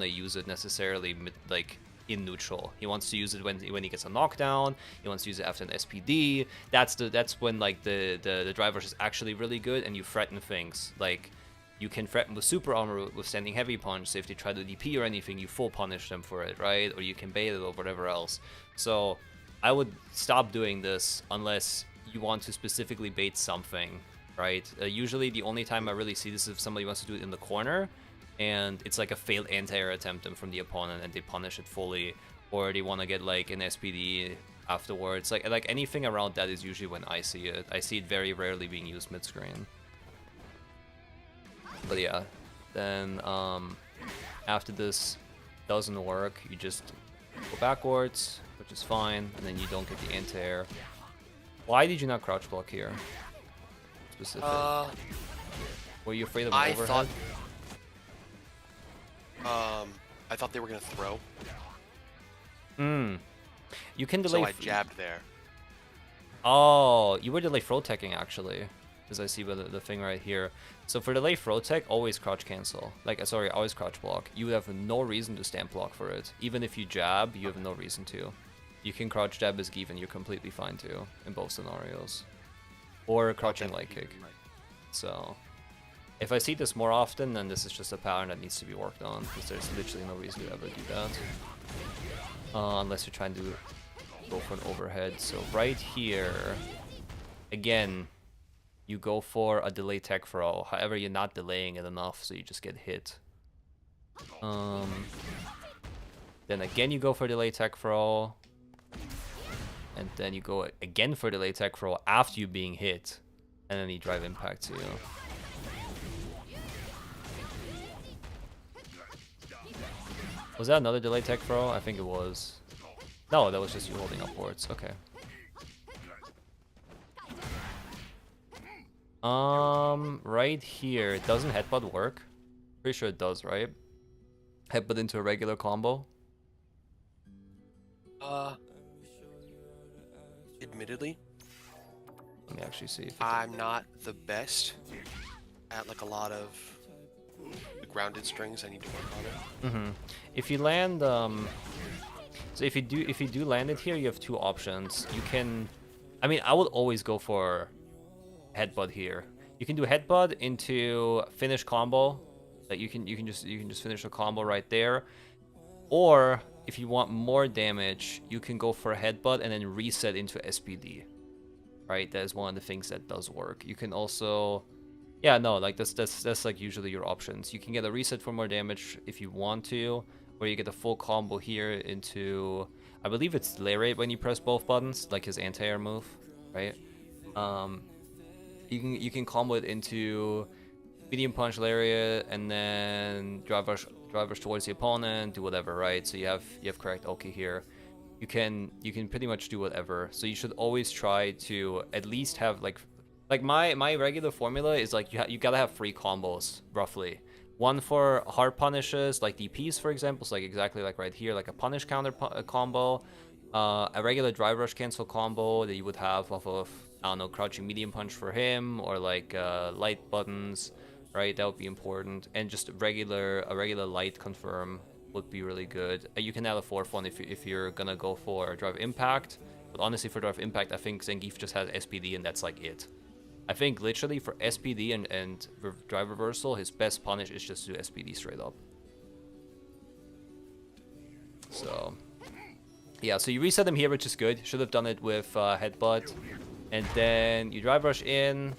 use it necessarily like in neutral. He wants to use it when he gets a knockdown. He wants to use it after an SPD. That's when like the drive rush is actually really good, and you threaten things like. You can threaten with super armor with standing heavy punch, so if they try to DP or anything, you full punish them for it, right? Or you can bait it or whatever else. So I would stop doing this unless you want to specifically bait something, right? Usually the only time I really see this is if somebody wants to do it in the corner, and it's like a failed anti-air attempt from the opponent and they punish it fully, or they want to get like an SPD afterwards. Like anything around that is usually when I see it. I see it very rarely being used mid-screen. But yeah, then after this doesn't work, you just go backwards, which is fine, and then you don't get the anti-air. Why did you not crouch block here? Specific. Were you afraid of an overhead? I thought they were gonna throw. You can delay. So I jabbed there. Oh, you were delay throw teching actually. As I see by the thing right here. So for delay throw tech, always crouch cancel. Like, sorry, always crouch block. You have no reason to stand block for it. Even if you jab, you have no reason to. You can crouch jab as given, you're completely fine too, in both scenarios. Or crouching light kick. So, if I see this more often, then this is just a pattern that needs to be worked on, because there's literally no reason to ever do that. Unless you're trying to go for an overhead. So right here, again, you go for a delay tech throw. However, you're not delaying it enough, so you just get hit. Then again, you go for delay tech throw. And then you go again for delay tech throw after you being hit. And then you drive impact to you. Was that another delay tech throw? I think it was. No, that was just you holding upwards. Okay. Right here, doesn't headbutt work? Pretty sure it does, right? Headbutt into a regular combo? Admittedly, Let me actually see. If I'm not the best at like a lot of the grounded strings. I need to work on it. If you land, so if you do land it here, you have two options. You can, I mean, I would always go for headbutt here. You can do headbutt into finish combo. That you can just finish a combo right there. Or if you want more damage, you can go for a headbutt and then reset into SPD. Right, that is one of the things that does work. You can also, yeah, no, like that's like usually your options. You can get a reset for more damage if you want to, or you get a full combo here into, I believe it's Lariat when you press both buttons, like his anti-air move, right? You can combo it into medium punch Lariat and then drive rush towards the opponent, do whatever, right? So you have correct Oki here. You can pretty much do whatever. So you should always try to at least have like my regular formula is like you gotta have 3 combos roughly. One for hard punishes like DPs for example, so like exactly like right here, like a punish counter combo, a regular drive rush cancel combo that you would have off of, I don't know, crouching medium punch for him, or like light buttons, right? That would be important, and just a regular light confirm would be really good. You can add a 4th one if you're gonna go for drive impact, but honestly for drive impact I think Zangief just has SPD and that's like it. I think literally for SPD and drive reversal, his best punish is just to do SPD straight up. So yeah, so you reset him here, which is good. Should have done it with headbutt, and then you drive rush in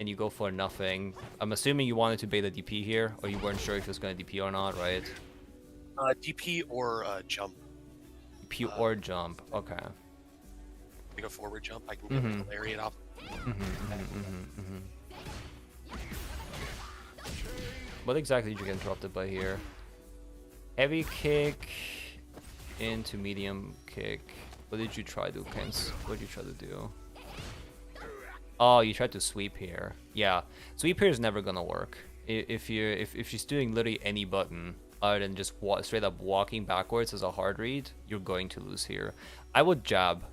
and you go for nothing. I'm assuming you wanted to bait a DP here, or you weren't sure if it was going to DP or not, right? DP or jump. DP or jump, okay. Like a forward jump, I can get the lariat off. What exactly did you get interrupted by here? Heavy kick into medium kick. What did you try to cancel? What did you try to do? Oh, you tried to sweep here. Yeah, sweep here is never gonna work. If she's doing literally any button other than just straight up walking backwards as a hard read, you're going to lose here. I would jab.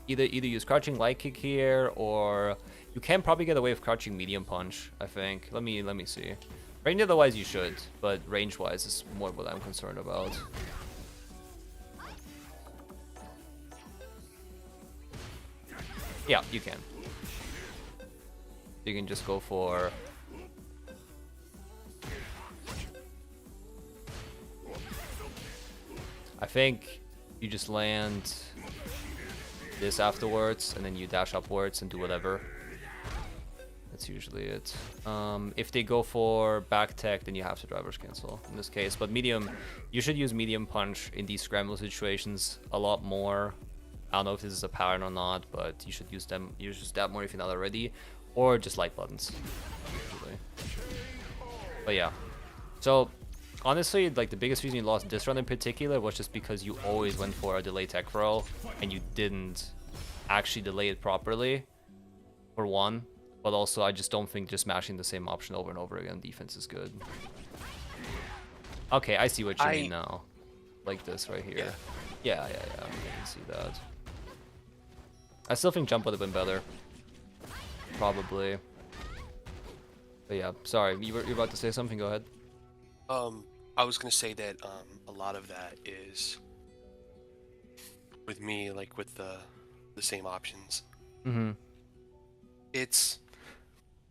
Either use crouching light kick here, or you can probably get away with crouching medium punch, I think. Let me see. Range otherwise you should, but range wise is more what I'm concerned about. Yeah, you can. You can just go for I think you just land this afterwards, and then you dash upwards and do whatever. That's usually it. If they go for back tech, then you have to drive rush cancel in this case. But medium, you should use medium punch in these scramble situations a lot more. I don't know if this is a pattern or not, but you should use them. Use that more if you're not already, or just light buttons. Usually. But yeah, so honestly, like the biggest reason you lost this run in particular was just because you always went for a delay tech throw and you didn't actually delay it properly, for one. But also, I just don't think just mashing the same option over and over again defense is good. Okay, I see what you mean now. Like this right here. Yeah, I can see that. I still think jump would have been better. probably. But yeah, sorry, you're about to say something. Go ahead. I was gonna say that a lot of that is with me, like with the same options. Mm-hmm. It's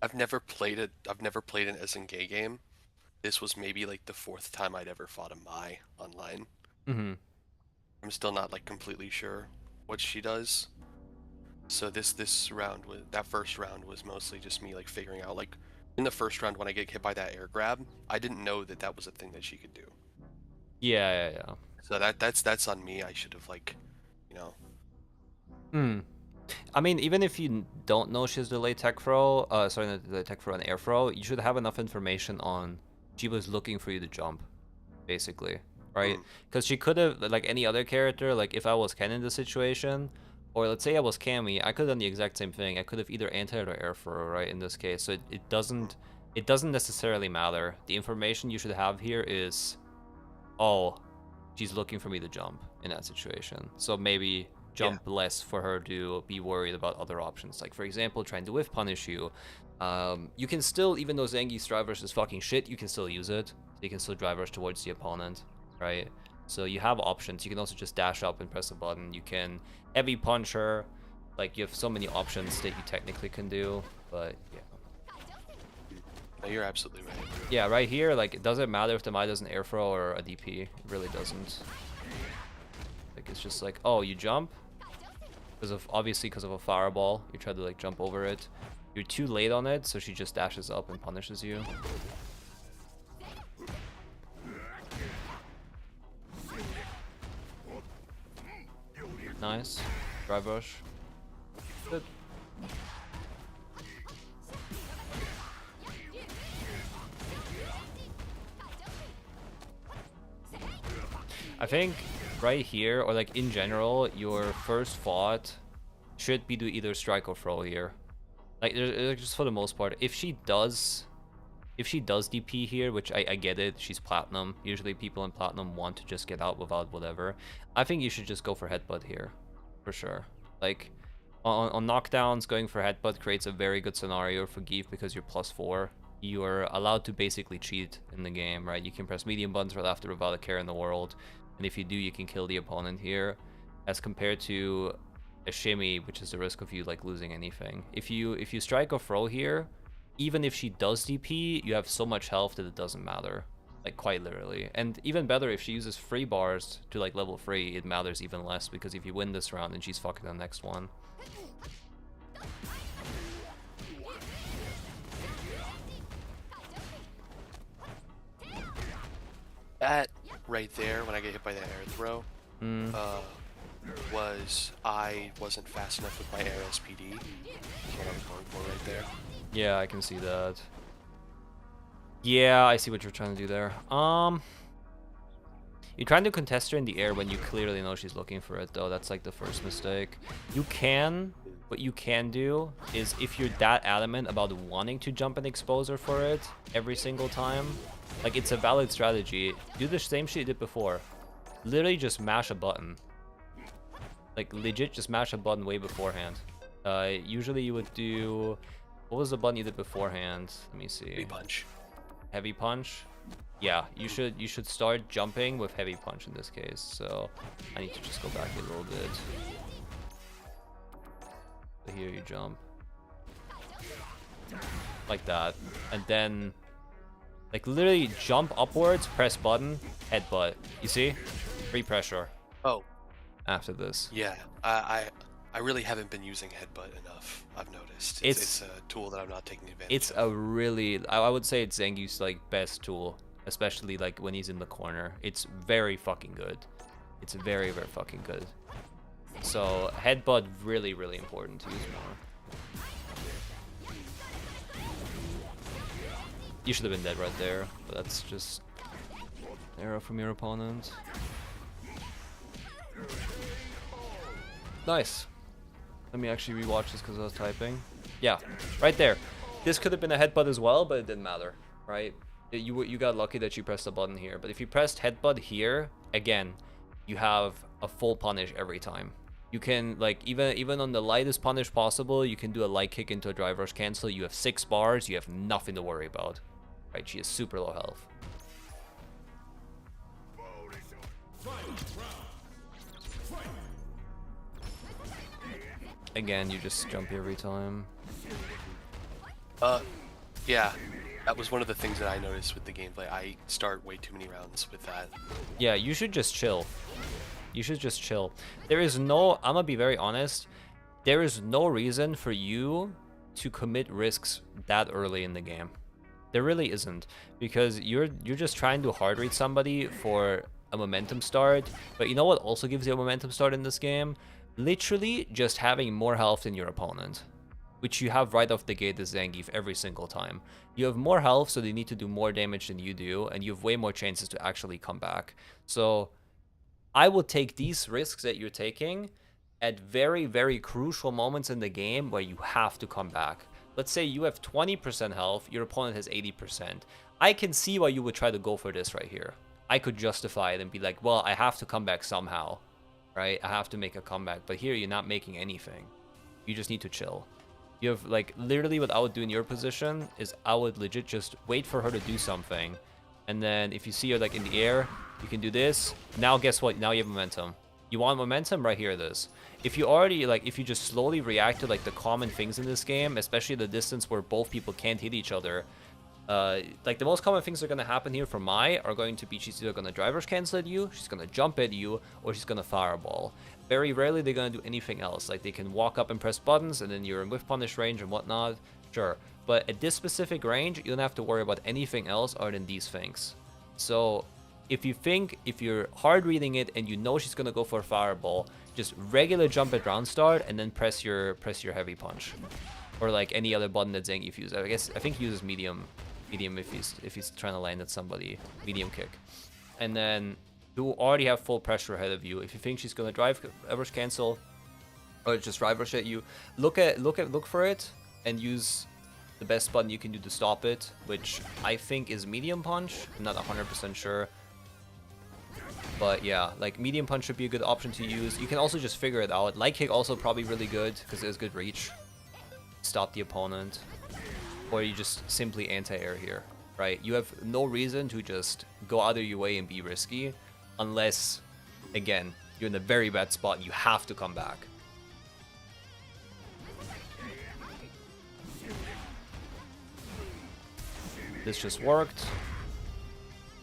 I've never played an SNK game. This was maybe like the 4th time I'd ever fought a Mai online. Mm-hmm. I'm still not like completely sure what she does. So this round was that first round was mostly just me like figuring out like in the first round when I get hit by that air grab, I didn't know that that was a thing that she could do. Yeah, yeah, So that's on me. I should have like, you know. yeah. I mean, even if you don't know she's delayed tech throw, sorry, not delayed tech throw and air throw, you should have enough information on she was looking for you to jump, basically, right? Because she could have, like any other character, like if I was Ken in the situation, or let's say I was Cammy, I could have done the exact same thing. I could have either anti-ed or air throw, right, in this case. So it doesn't necessarily matter. The information you should have here is, oh, she's looking for me to jump in that situation. So maybe jump less for her to be worried about other options. Like, for example, trying to whiff punish you. You can still, even though Zangief's drive rush is fucking shit, you can still use it. You can still drive rush towards the opponent, right? So you have options. You can also just dash up and press a button. You can heavy punch her. Like, you have so many options that you technically can do, but yeah. No, you're absolutely right. Yeah, right here, like, it doesn't matter if the Mai does an air throw or a DP. It really doesn't. Like, it's just like, oh, you jump? Obviously because of a fireball. You try to, like, jump over it. You're too late on it, so she just dashes up and punishes you. Nice. Drive rush. Good. I think right here, or like in general, your first thought should be to either strike or throw here. Like, just for the most part, if she does DP here, which I get it, she's platinum. Usually people in platinum want to just get out without whatever. I think you should just go for headbutt here, for sure. Like, on knockdowns, going for headbutt creates a very good scenario for Geef because you're +4. You're allowed to basically cheat in the game, right? You can press medium buttons right after without a care in the world. And if you do, you can kill the opponent here, as compared to a shimmy, which is the risk of you like losing anything. If you strike or throw here, even if she does DP, you have so much health that it doesn't matter, like quite literally. And even better, if she uses free bars to like level 3, it matters even less, because if you win this round, then she's fucking the next one. That right there, when I get hit by that air throw, was I wasn't fast enough with my air SPD. That's what I was going for right there. Yeah, I can see that. Yeah, I see what you're trying to do there. You're trying to contest her in the air when you clearly know she's looking for it, though. That's like the first mistake. What you can do is, if you're that adamant about wanting to jump and expose her for it every single time, like, it's a valid strategy. Do the same shit you did before. Literally just mash a button. Like, legit just mash a button way beforehand. Usually you would do... What was the button you did beforehand? Let me see. Heavy punch. Heavy punch? Yeah, you should start jumping with heavy punch in this case. So I need to just go back a little bit. So here you jump. Like that. And then, like, literally jump upwards, press button, headbutt. You see? Free pressure. Oh. After this. Yeah, I really haven't been using headbutt enough, I've noticed. It's a tool that I'm not taking advantage of. It's a really, I would say it's Zangief's like best tool, especially like when he's in the corner. It's very fucking good. It's very, very fucking good. So headbutt, really, really important to use more. You should have been dead right there, but that's just arrow from your opponent. Nice. Let me actually rewatch this because I was typing. Yeah, right there. This could have been a headbutt as well, but it didn't matter, right? You got lucky that you pressed the button here. But if you pressed headbutt here, again, you have a full punish every time. You can, like, even on the lightest punish possible, you can do a light kick into a drive rush cancel. You have 6 bars, you have nothing to worry about. Right, she is super low health. Again, you just jump every time. Yeah, that was one of the things that I noticed with the gameplay. I start way too many rounds with that. Yeah, you should just chill. You should just chill. There is no, I'm gonna be very honest, there is no reason for you to commit risks that early in the game. There really isn't, because you're just trying to hard read somebody for a momentum start. But you know what also gives you a momentum start in this game? Literally just having more health than your opponent, which you have right off the gate as Zangief every single time. You have more health, so they need to do more damage than you do, and you have way more chances to actually come back. So I would take these risks that you're taking at very, very crucial moments in the game where you have to come back. Let's say you have 20% health, your opponent has 80%. I can see why you would try to go for this right here. I could justify it and be like, well, I have to come back somehow, right? I have to make a comeback. But here, you're not making anything. You just need to chill. You have, like, literally what I would do in your position is I would legit just wait for her to do something. And then if you see her, like, in the air, you can do this. Now, guess what? Now you have momentum. You want momentum? Right here it is. If you already, like, if you just slowly react to, like, the common things in this game, especially the distance where both people can't hit each other, like, the most common things that are going to happen here for Mai are going to be she's either going to drive rush cancel at you, she's going to jump at you, or she's going to fireball. Very rarely they're going to do anything else. Like, they can walk up and press buttons, and then you're in whiff punish range and whatnot. Sure. But at this specific range, you don't have to worry about anything else other than these things. So if you're hard reading it and you know she's going to go for a fireball, just regular jump at round start and then press your heavy punch. Or like any other button that Zangief uses. I think he uses medium if he's trying to land at somebody. Medium kick. And then you already have full pressure ahead of you. If you think she's gonna drive rush cancel or just drive rush at you, look for it and use the best button you can do to stop it, which I think is medium punch. I'm not 100% sure. But yeah, like medium punch should be a good option to use. You can also just figure it out. Light kick also probably really good because there's good reach. Stop the opponent. Or you just simply anti-air here, right? You have no reason to just go out of your way and be risky unless, again, you're in a very bad spot and you have to come back. This just worked.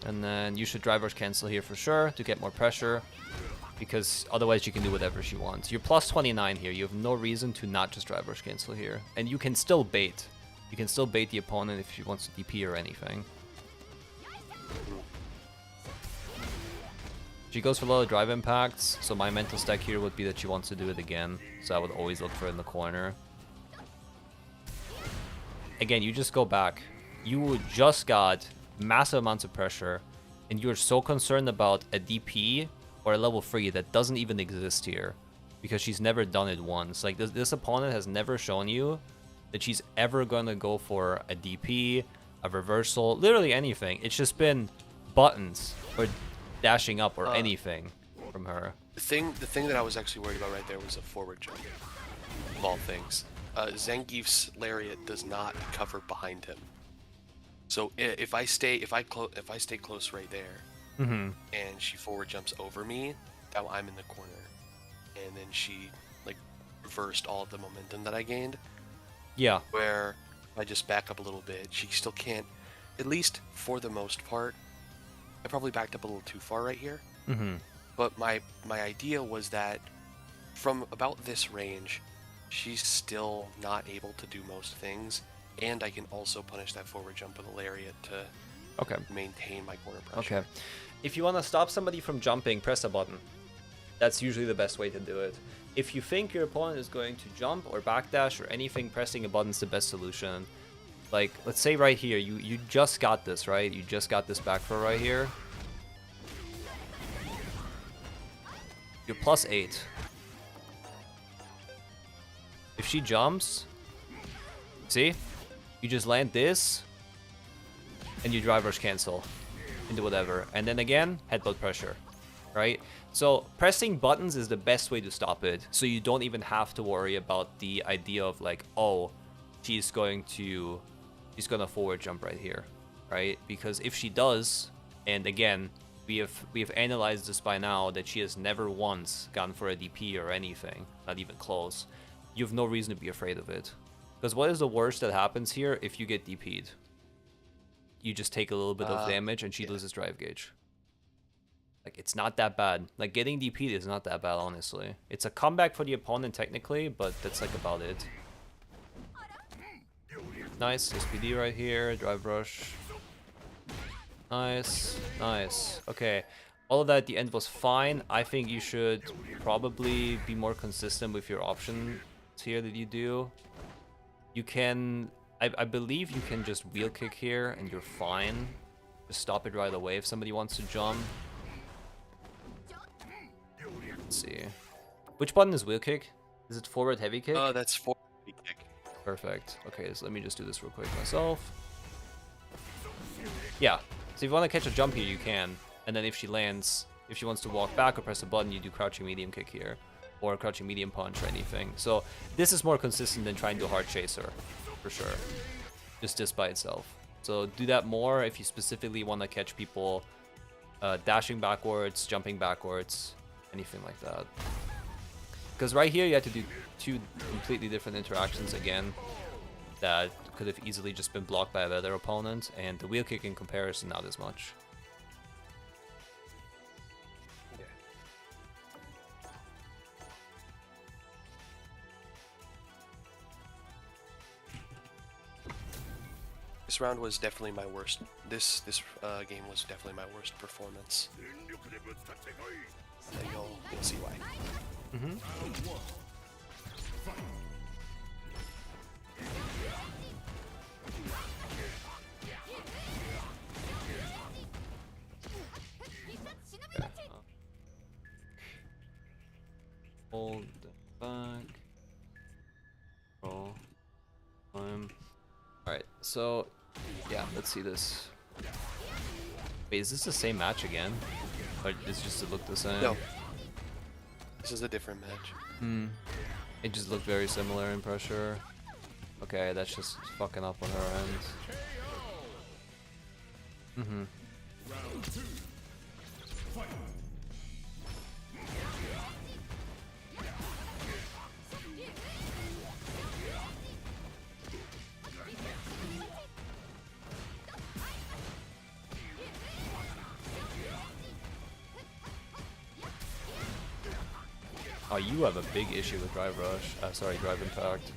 And then you should drive rush cancel here for sure to get more pressure, because otherwise you can do whatever she wants. You're plus 29 here. You have no reason to not just drive rush cancel here. And you can still bait. You can still bait the opponent if she wants to DP or anything. She goes for a lot of drive impacts, so my mental stack here would be that she wants to do it again. So I would always look for it in the corner. Again, you just go back. You just got massive amounts of pressure, and you're so concerned about a DP or a level 3 that doesn't even exist here, because she's never done it once. Like, this opponent has never shown you that she's ever gonna go for a DP, a reversal, literally anything. It's just been buttons or dashing up or anything from her. The thing that I was actually worried about right there was a forward jump, of all things. Zangief's lariat does not cover behind him. So if I stay close right there, and she forward jumps over me, now I'm in the corner, and then she like reversed all of the momentum that I gained. Yeah. Where I just back up a little bit, she still can't. At least for the most part, I probably backed up a little too far right here. But my idea was that from about this range, she's still not able to do most things. And I can also punish that forward jump with a lariat to maintain my corner pressure. Okay. If you want to stop somebody from jumping, press a button. That's usually the best way to do it. If you think your opponent is going to jump or backdash or anything, pressing a button is the best solution. Like, let's say right here, you just got this, right? You just got this back throw right here. You're plus 8. If she jumps, see? You just land this, and you drive rush cancel into whatever. And then again, headbutt pressure. right? So pressing buttons is the best way to stop it. So you don't even have to worry about the idea of like, oh, she's gonna forward jump right here, right? Because if she does, and again, we have analyzed this by now that she has never once gone for a DP or anything, not even close. You have no reason to be afraid of it. Because what is the worst that happens here if you get DP'd? You just take a little bit of damage and she loses drive gauge. Like, it's not that bad. Like, getting DP'd is not that bad, honestly. It's a comeback for the opponent technically, but that's like about it. Nice, SPD right here, drive rush. Nice, nice. Okay, all of that at the end was fine. I think you should probably be more consistent with your options here that you do. You can, I believe you can just wheel kick here and you're fine. Just stop it right away if somebody wants to jump. Let's see. Which button is wheel kick? Is it forward heavy kick? That's forward heavy kick. Perfect. Okay, so let me just do this real quick myself. Yeah. So if you want to catch a jump here, you can. And then if she lands, if she wants to walk back or press a button, you do crouching medium kick here. Or crouching medium punch or anything. So this is more consistent than trying to hard chase her, for sure. Just this by itself. So do that more if you specifically want to catch people dashing backwards, jumping backwards, anything like that. Because right here you have to do two completely different interactions again that could have easily just been blocked by a better opponent, and the wheel kick in comparison not as much. This round was definitely my worst. This game was definitely my worst performance. And you'll see why. Hold back. Roll. Time. Alright, so yeah, let's see this. Wait, is this the same match again? Or is it just to look the same? No. This is a different match. It just looked very similar in pressure. Okay, that's just fucking up on her end. Round 2. Fight. Oh, you have a big issue with drive rush. Sorry, drive impact.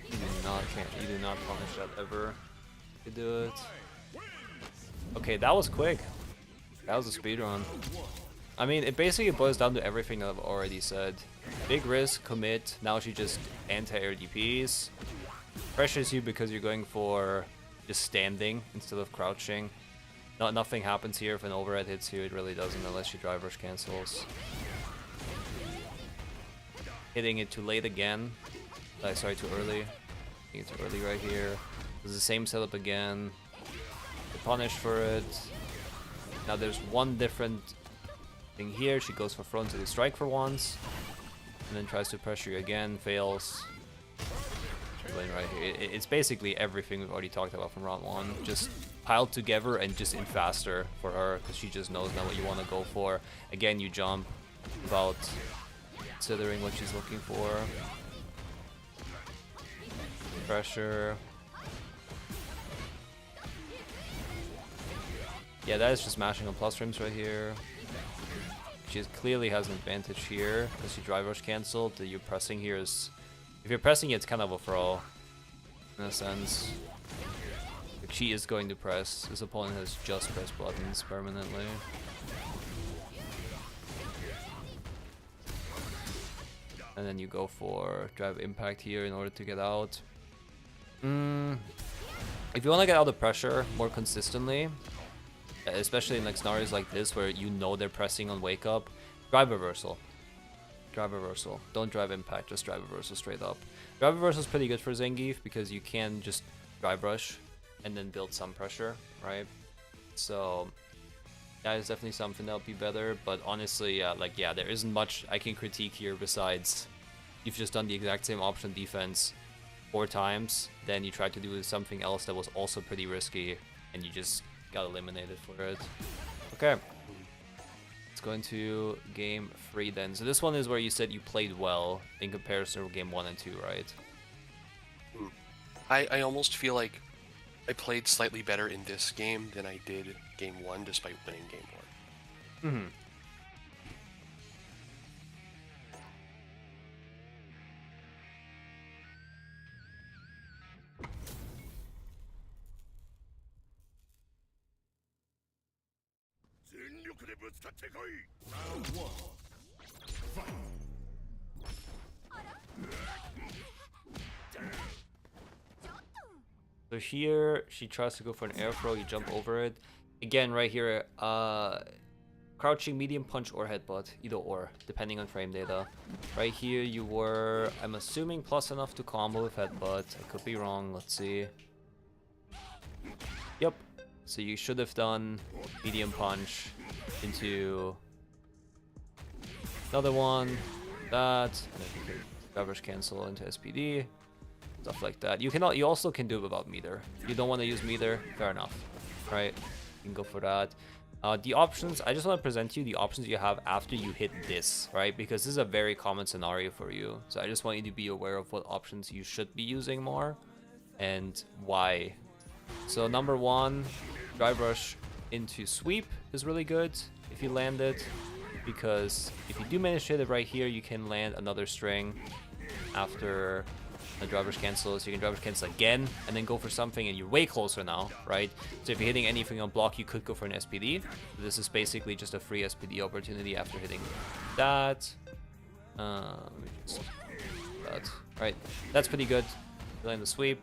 You do not punish that ever. You do it. Okay, that was quick. That was a speed run. I mean, it basically boils down to everything that I've already said. Big risk, commit. Now she just anti-air DPs. Pressures you because you're going for just standing instead of crouching. Nothing happens here if an overhead hits you. It really doesn't unless your drive rush cancels. Hitting it too late again. Sorry, too early. Hitting it too early right here. It's the same setup again. You're punished for it. Now there's one different thing here. She goes for front to the strike for once. And then tries to pressure you again. Fails. Going right here. It's basically everything we've already talked about from round 1. Just piled together and just in faster for her. Because she just knows now what you want to go for. Again, you jump without considering what she's looking for. Pressure. Yeah, that is just mashing on plus rims right here. She clearly has an advantage here because she drive rush canceled. You're pressing here is, if you're pressing it, it's kind of a throw in a sense. Like, she is going to press. This opponent has just pressed buttons permanently. And then you go for drive impact here in order to get out. If you want to get out of pressure more consistently, especially in like scenarios like this where you know they're pressing on wake up, drive reversal. Drive reversal. Don't drive impact, just drive reversal straight up. Drive reversal is pretty good for Zangief because you can just drive rush and then build some pressure, right? So That is definitely something that'll be better, but honestly, like, yeah, there isn't much I can critique here besides you've just done the exact same option defense 4 times, then you tried to do something else that was also pretty risky, and you just got eliminated for it. Okay. Let's go into game 3 then. So this one is where you said you played well in comparison to game 1 and 2, right? I almost feel like I played slightly better in this game than I did game 1, despite winning game 1. Mm-hmm. Round 1. Fight. So here, she tries to go for an air throw, you jump over it. Again, right here, crouching, medium punch, or headbutt. Either or, depending on frame data. Right here, you were, I'm assuming, plus enough to combo with headbutt. I could be wrong, let's see. Yep. So you should have done medium punch into another one, that, and then you can reverse cancel into SPD. Stuff like that. You also can do it without meter. If you don't want to use meter, fair enough, right? You can go for that. The options, I just want to present to you the options you have after you hit this, right? Because this is a very common scenario for you. So I just want you to be aware of what options you should be using more and why. So number 1, drive rush into sweep is really good if you land it, because if you do manage to hit it right here, you can land another string after the driver's cancel, so you can driver's cancel again and then go for something, and you're way closer now, right? So if you're hitting anything on block, you could go for an SPD. So this is basically just a free SPD opportunity after hitting that. Let me just that. Right, that's pretty good. Land the sweep.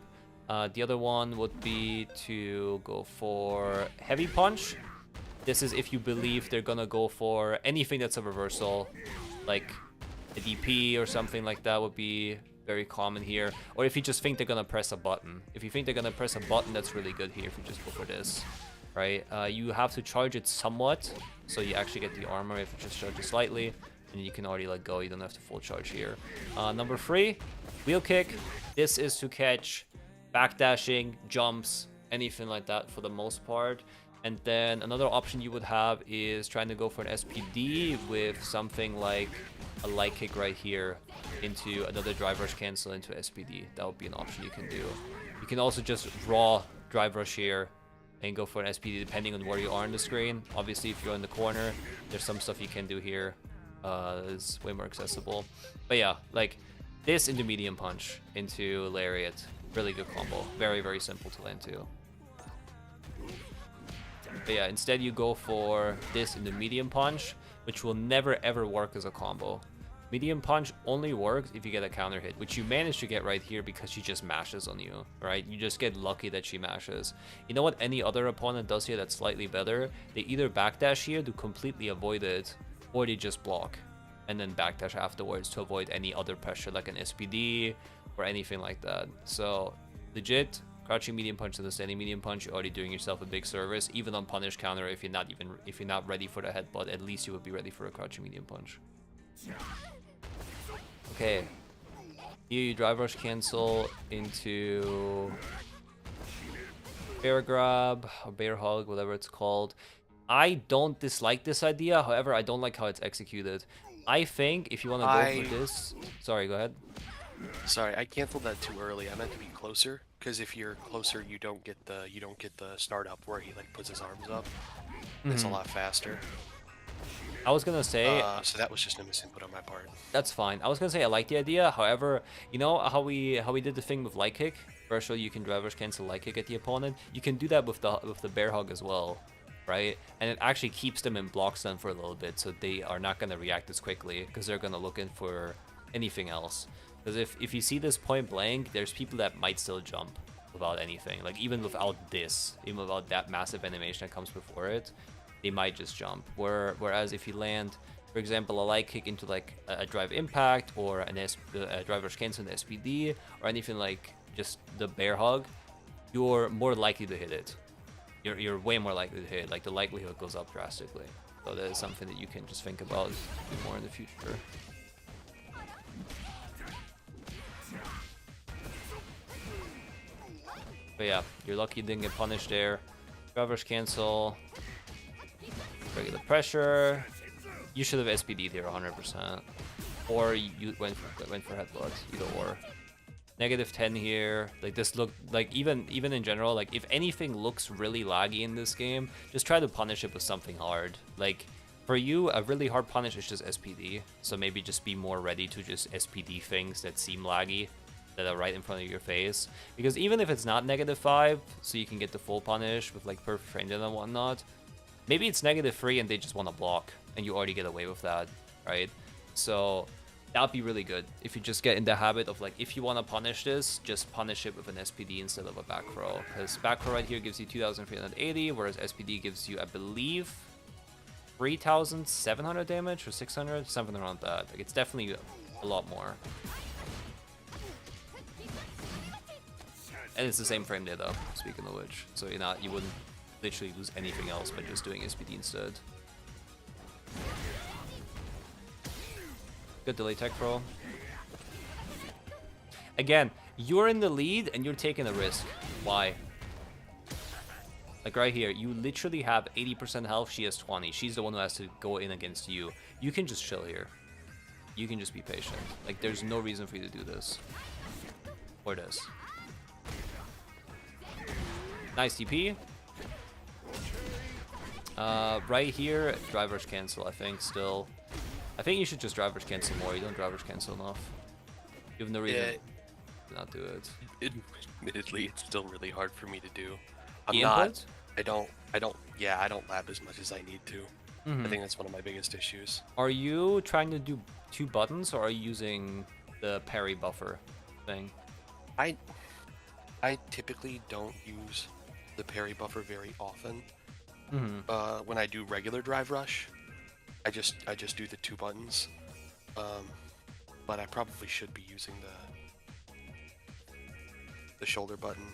The other one would be to go for heavy punch. This is if you believe they're gonna go for anything that's a reversal, like a DP or something like that would be very common here. Or if you just think they're gonna press a button. If you think they're gonna press a button, that's really good here if you just go for this, right? You have to charge it somewhat, so you actually get the armor if you just charge it slightly, and you can already let go. You don't have to full charge here. Number 3, wheel kick. This is to catch backdashing, jumps, anything like that for the most part. And then another option you would have is trying to go for an SPD with something like a light kick right here into another drive rush cancel into SPD. That would be an option you can do. You can also just raw drive rush here and go for an SPD depending on where you are on the screen. Obviously, if you're in the corner, there's some stuff you can do here. It's way more accessible. But yeah, like this into medium punch into lariat. Really good combo. Very, very simple to land too. But yeah, instead you go for this in the medium punch, which will never ever work as a combo. Medium punch only works if you get a counter hit, which you manage to get right here because she just mashes on you, right? You just get lucky that she mashes. You know what any other opponent does here that's slightly better? They either backdash here to completely avoid it, or they just block and then backdash afterwards to avoid any other pressure like an SPD or anything like that. So legit, crouching medium punch to the standing medium punch, you're already doing yourself a big service. Even on punish counter, if you're not ready for the headbutt, at least you would be ready for a crouching medium punch. Okay, here you drive rush cancel into bear grab or bear hug, whatever it's called. I don't dislike this idea, however, I don't like how it's executed. I think if you want to go for this, sorry, go ahead. Sorry, I canceled that too early. I meant to be closer, because if you're closer, you don't get the start up where he like puts his arms up. It's a lot faster. I was gonna say, so that was just a misinput on my part. that's fine. I was gonna say I like the idea. However, you know how we did the thing with light kick. First, you can drive rush cancel light kick at the opponent. You can do that with the bear hug as well, right? And it actually keeps them and blocks them for a little bit, so they are not gonna react as quickly because they're gonna look in for anything else. Because if you see this point blank, there's people that might still jump without anything. Like even without this, even without that massive animation that comes before it, they might just jump. Whereas if you land, for example, a light kick into like a drive impact or a drive rush cancel in the SPD or anything like just the bear hug, you're more likely to hit it. you're way more likely to hit. Like the likelihood goes up drastically. So that is something that you can just think about do more in the future. But yeah, you're lucky you didn't get punished there. Reverse cancel. Regular pressure. You should have SPD'd here 100%. Or you went for headbutt, either or. -10 here. Like this look like even in general, like if anything looks really laggy in this game, just try to punish it with something hard. Like for you, a really hard punish is just SPD. So maybe just be more ready to just SPD things that seem laggy, that are right in front of your face. Because even if it's not -5, so you can get the full punish with like perfect frame rate and whatnot, maybe it's -3 and they just want to block, and you already get away with that, right? So that'd be really good if you just get in the habit of like, if you want to punish this, just punish it with an SPD instead of a back throw. Because back throw right here gives you 2,380, whereas SPD gives you, I believe, 3,700 damage or 600, something around that. Like it's definitely a lot more. And it's the same frame there though, speaking of which. So you wouldn't literally lose anything else by just doing SPD instead. Good delay tech throw. Again, you're in the lead and you're taking a risk. Why? Like right here, you literally have 80% health, she has 20. She's the one who has to go in against you. You can just chill here. You can just be patient. Like there's no reason for you to do this. Or this. Nice TP. Right here, driver's cancel, I think, still. I think you should just driver's cancel more. You don't driver's cancel enough. You have no reason to not do it. Admittedly, it's still really hard for me to do. I don't lab as much as I need to. I think that's one of my biggest issues. Are you trying to do 2 buttons, or are you using the parry buffer thing? I typically don't use the parry buffer very often. When I do regular drive rush, I just do the 2 buttons. But I probably should be using the shoulder button.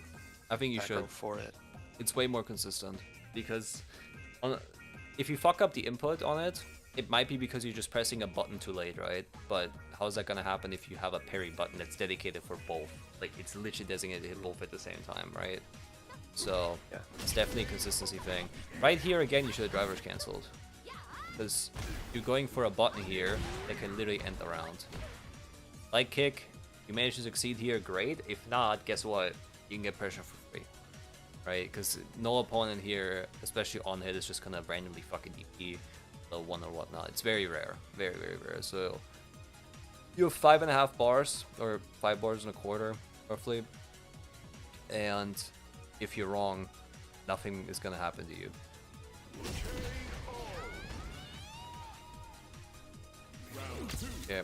I think you should for it. It's way more consistent because if you fuck up the input on it, it might be because you're just pressing a button too late, right? But how is that gonna happen if you have a parry button that's dedicated for both? Like it's literally designated to hit both at the same time, right? So yeah, it's definitely a consistency thing. Right here again, you should have drivers cancelled because you're going for a button here that can literally end the round. Light kick, you manage to succeed here, great. If not, guess what? You can get pressure for free, right? Because no opponent here, especially on hit, is just gonna randomly fucking DP the 1 or whatnot. It's very rare, very rare. So you have 5.5 bars or 5 bars and a quarter roughly, and if you're wrong, nothing is gonna happen to you. Okay,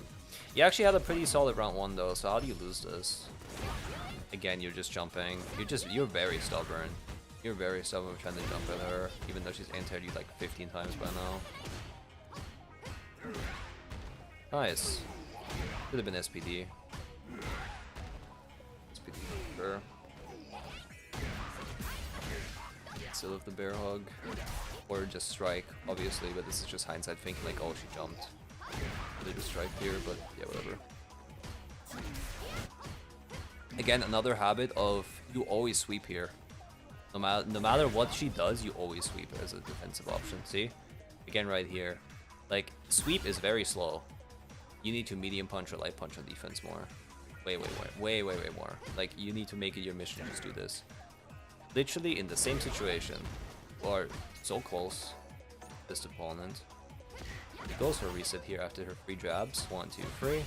you actually had a pretty solid round 1 though. So how do you lose this? Again, you're just jumping. You're very stubborn. You're very stubborn trying to jump at her, even though she's anti-aired you like 15 times by now. Nice. Could have been SPD. SPD, sure. Still have the bear hug. Or just strike, obviously, but this is just hindsight thinking like, oh, she jumped. They just strike here, but yeah, whatever. Again, another habit of you always sweep here. No matter what she does, you always sweep as a defensive option. See? Again, right here. Like, sweep is very slow. You need to medium punch or light punch on defense more. Way more. Like, you need to make it your mission to just do this. Literally in the same situation, or so close, this opponent. He goes for a reset here after her 3 jabs. 1, 2, 3.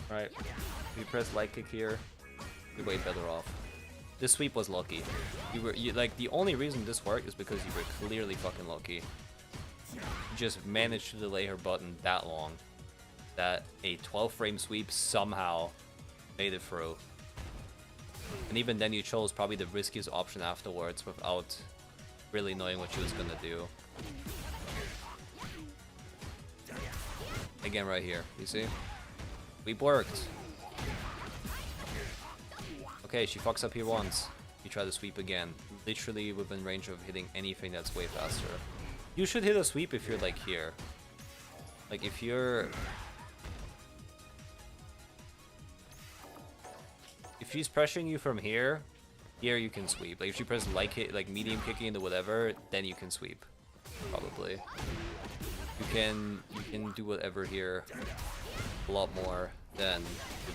Right, if you press light kick here, you're way better off. This sweep was lucky. Like the only reason this worked is because you were clearly fucking lucky. You just managed to delay her button that long that a 12 frame sweep somehow made it through. And even then you chose probably the riskiest option afterwards without really knowing what she was gonna do. Again right here, you see? We worked. Okay, she fucks up here once. You try to sweep again. Literally within range of hitting anything that's way faster. You should hit a sweep if you're like here. Like if you're... If she's pressuring you from here, here you can sweep. Like if she presses like hit, like medium kicking into whatever, then you can sweep. Probably. You can do whatever here a lot more than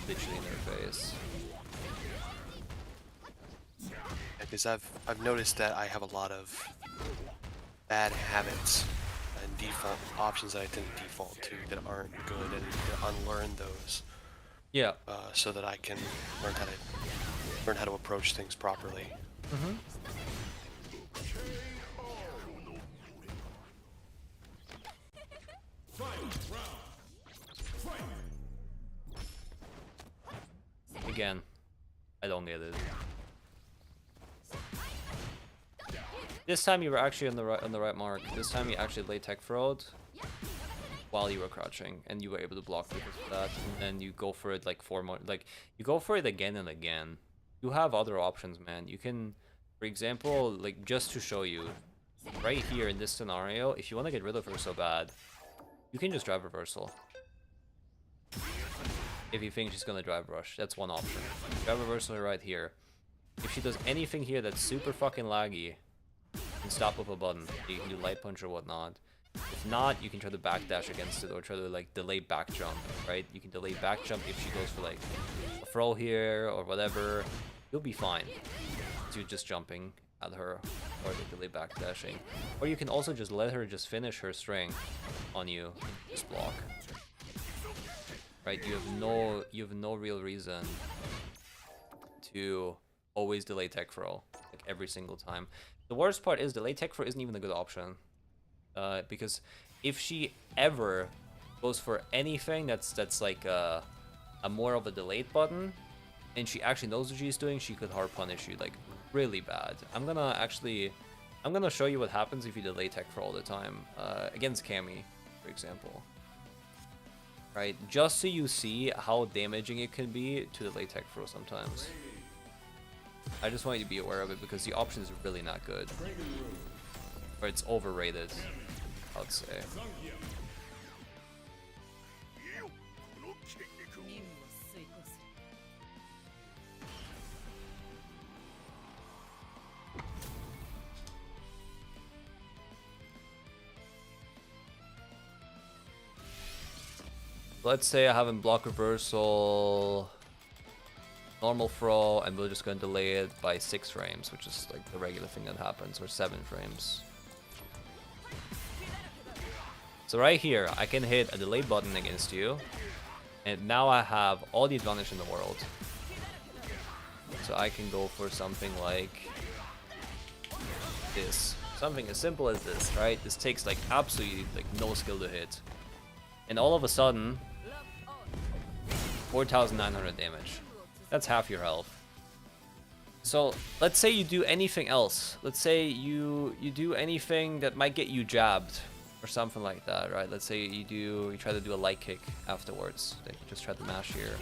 literally in their face. Because I've noticed that I have a lot of bad habits and default options that I tend to default to that aren't good, and to unlearn those. Yeah. So that I can learn how to approach things properly. Mm-hmm. Again, I don't get it. This time you were actually on the right mark. This time you actually laid tech fraud while you were crouching, and you were able to block because of that. And then you go for it like 4 more. Like you go for it again and again. You have other options, man. You can, for example, like just to show you, right here in this scenario, if you want to get rid of her so bad, you can just drive reversal. If you think she's gonna drive rush, that's one option. Drive reversal right here. If she does anything here that's super fucking laggy, you can stop with a button. You can do light punch or whatnot. If not, you can try to backdash against it or try to like delay back jump, right? You can delay back jump if she goes for like a throw here or whatever. You'll be fine. So you're just jumping at her or the delay backdashing. Or you can also just let her just finish her string on you and just block. Right? You have no real reason to always delay tech throw like every single time. The worst part is delay tech throw isn't even a good option. Because if she ever goes for anything that's like a more of a delayed button, and she actually knows what she's doing, she could hard punish you like really bad. I'm gonna show you what happens if you delay tech for all the time against Cammy, for example. Right, just so you see how damaging it can be to delay tech throw sometimes. I just want you to be aware of it because the option is really not good. Or it's overrated, I would say. Let's say I haven't block reversal, normal throw, and we're just going to delay it by 6 frames, which is like the regular thing that happens, or 7 frames. So right here, I can hit a delay button against you, and now I have all the advantage in the world. So I can go for something like this. Something as simple as this, right? This takes like absolutely like no skill to hit. And all of a sudden, 4,900 damage. That's half your health. So let's say you do anything else. Let's say you do anything that might get you jabbed or something like that, right? Let's say you try to do a light kick afterwards. Like you just try to mash here.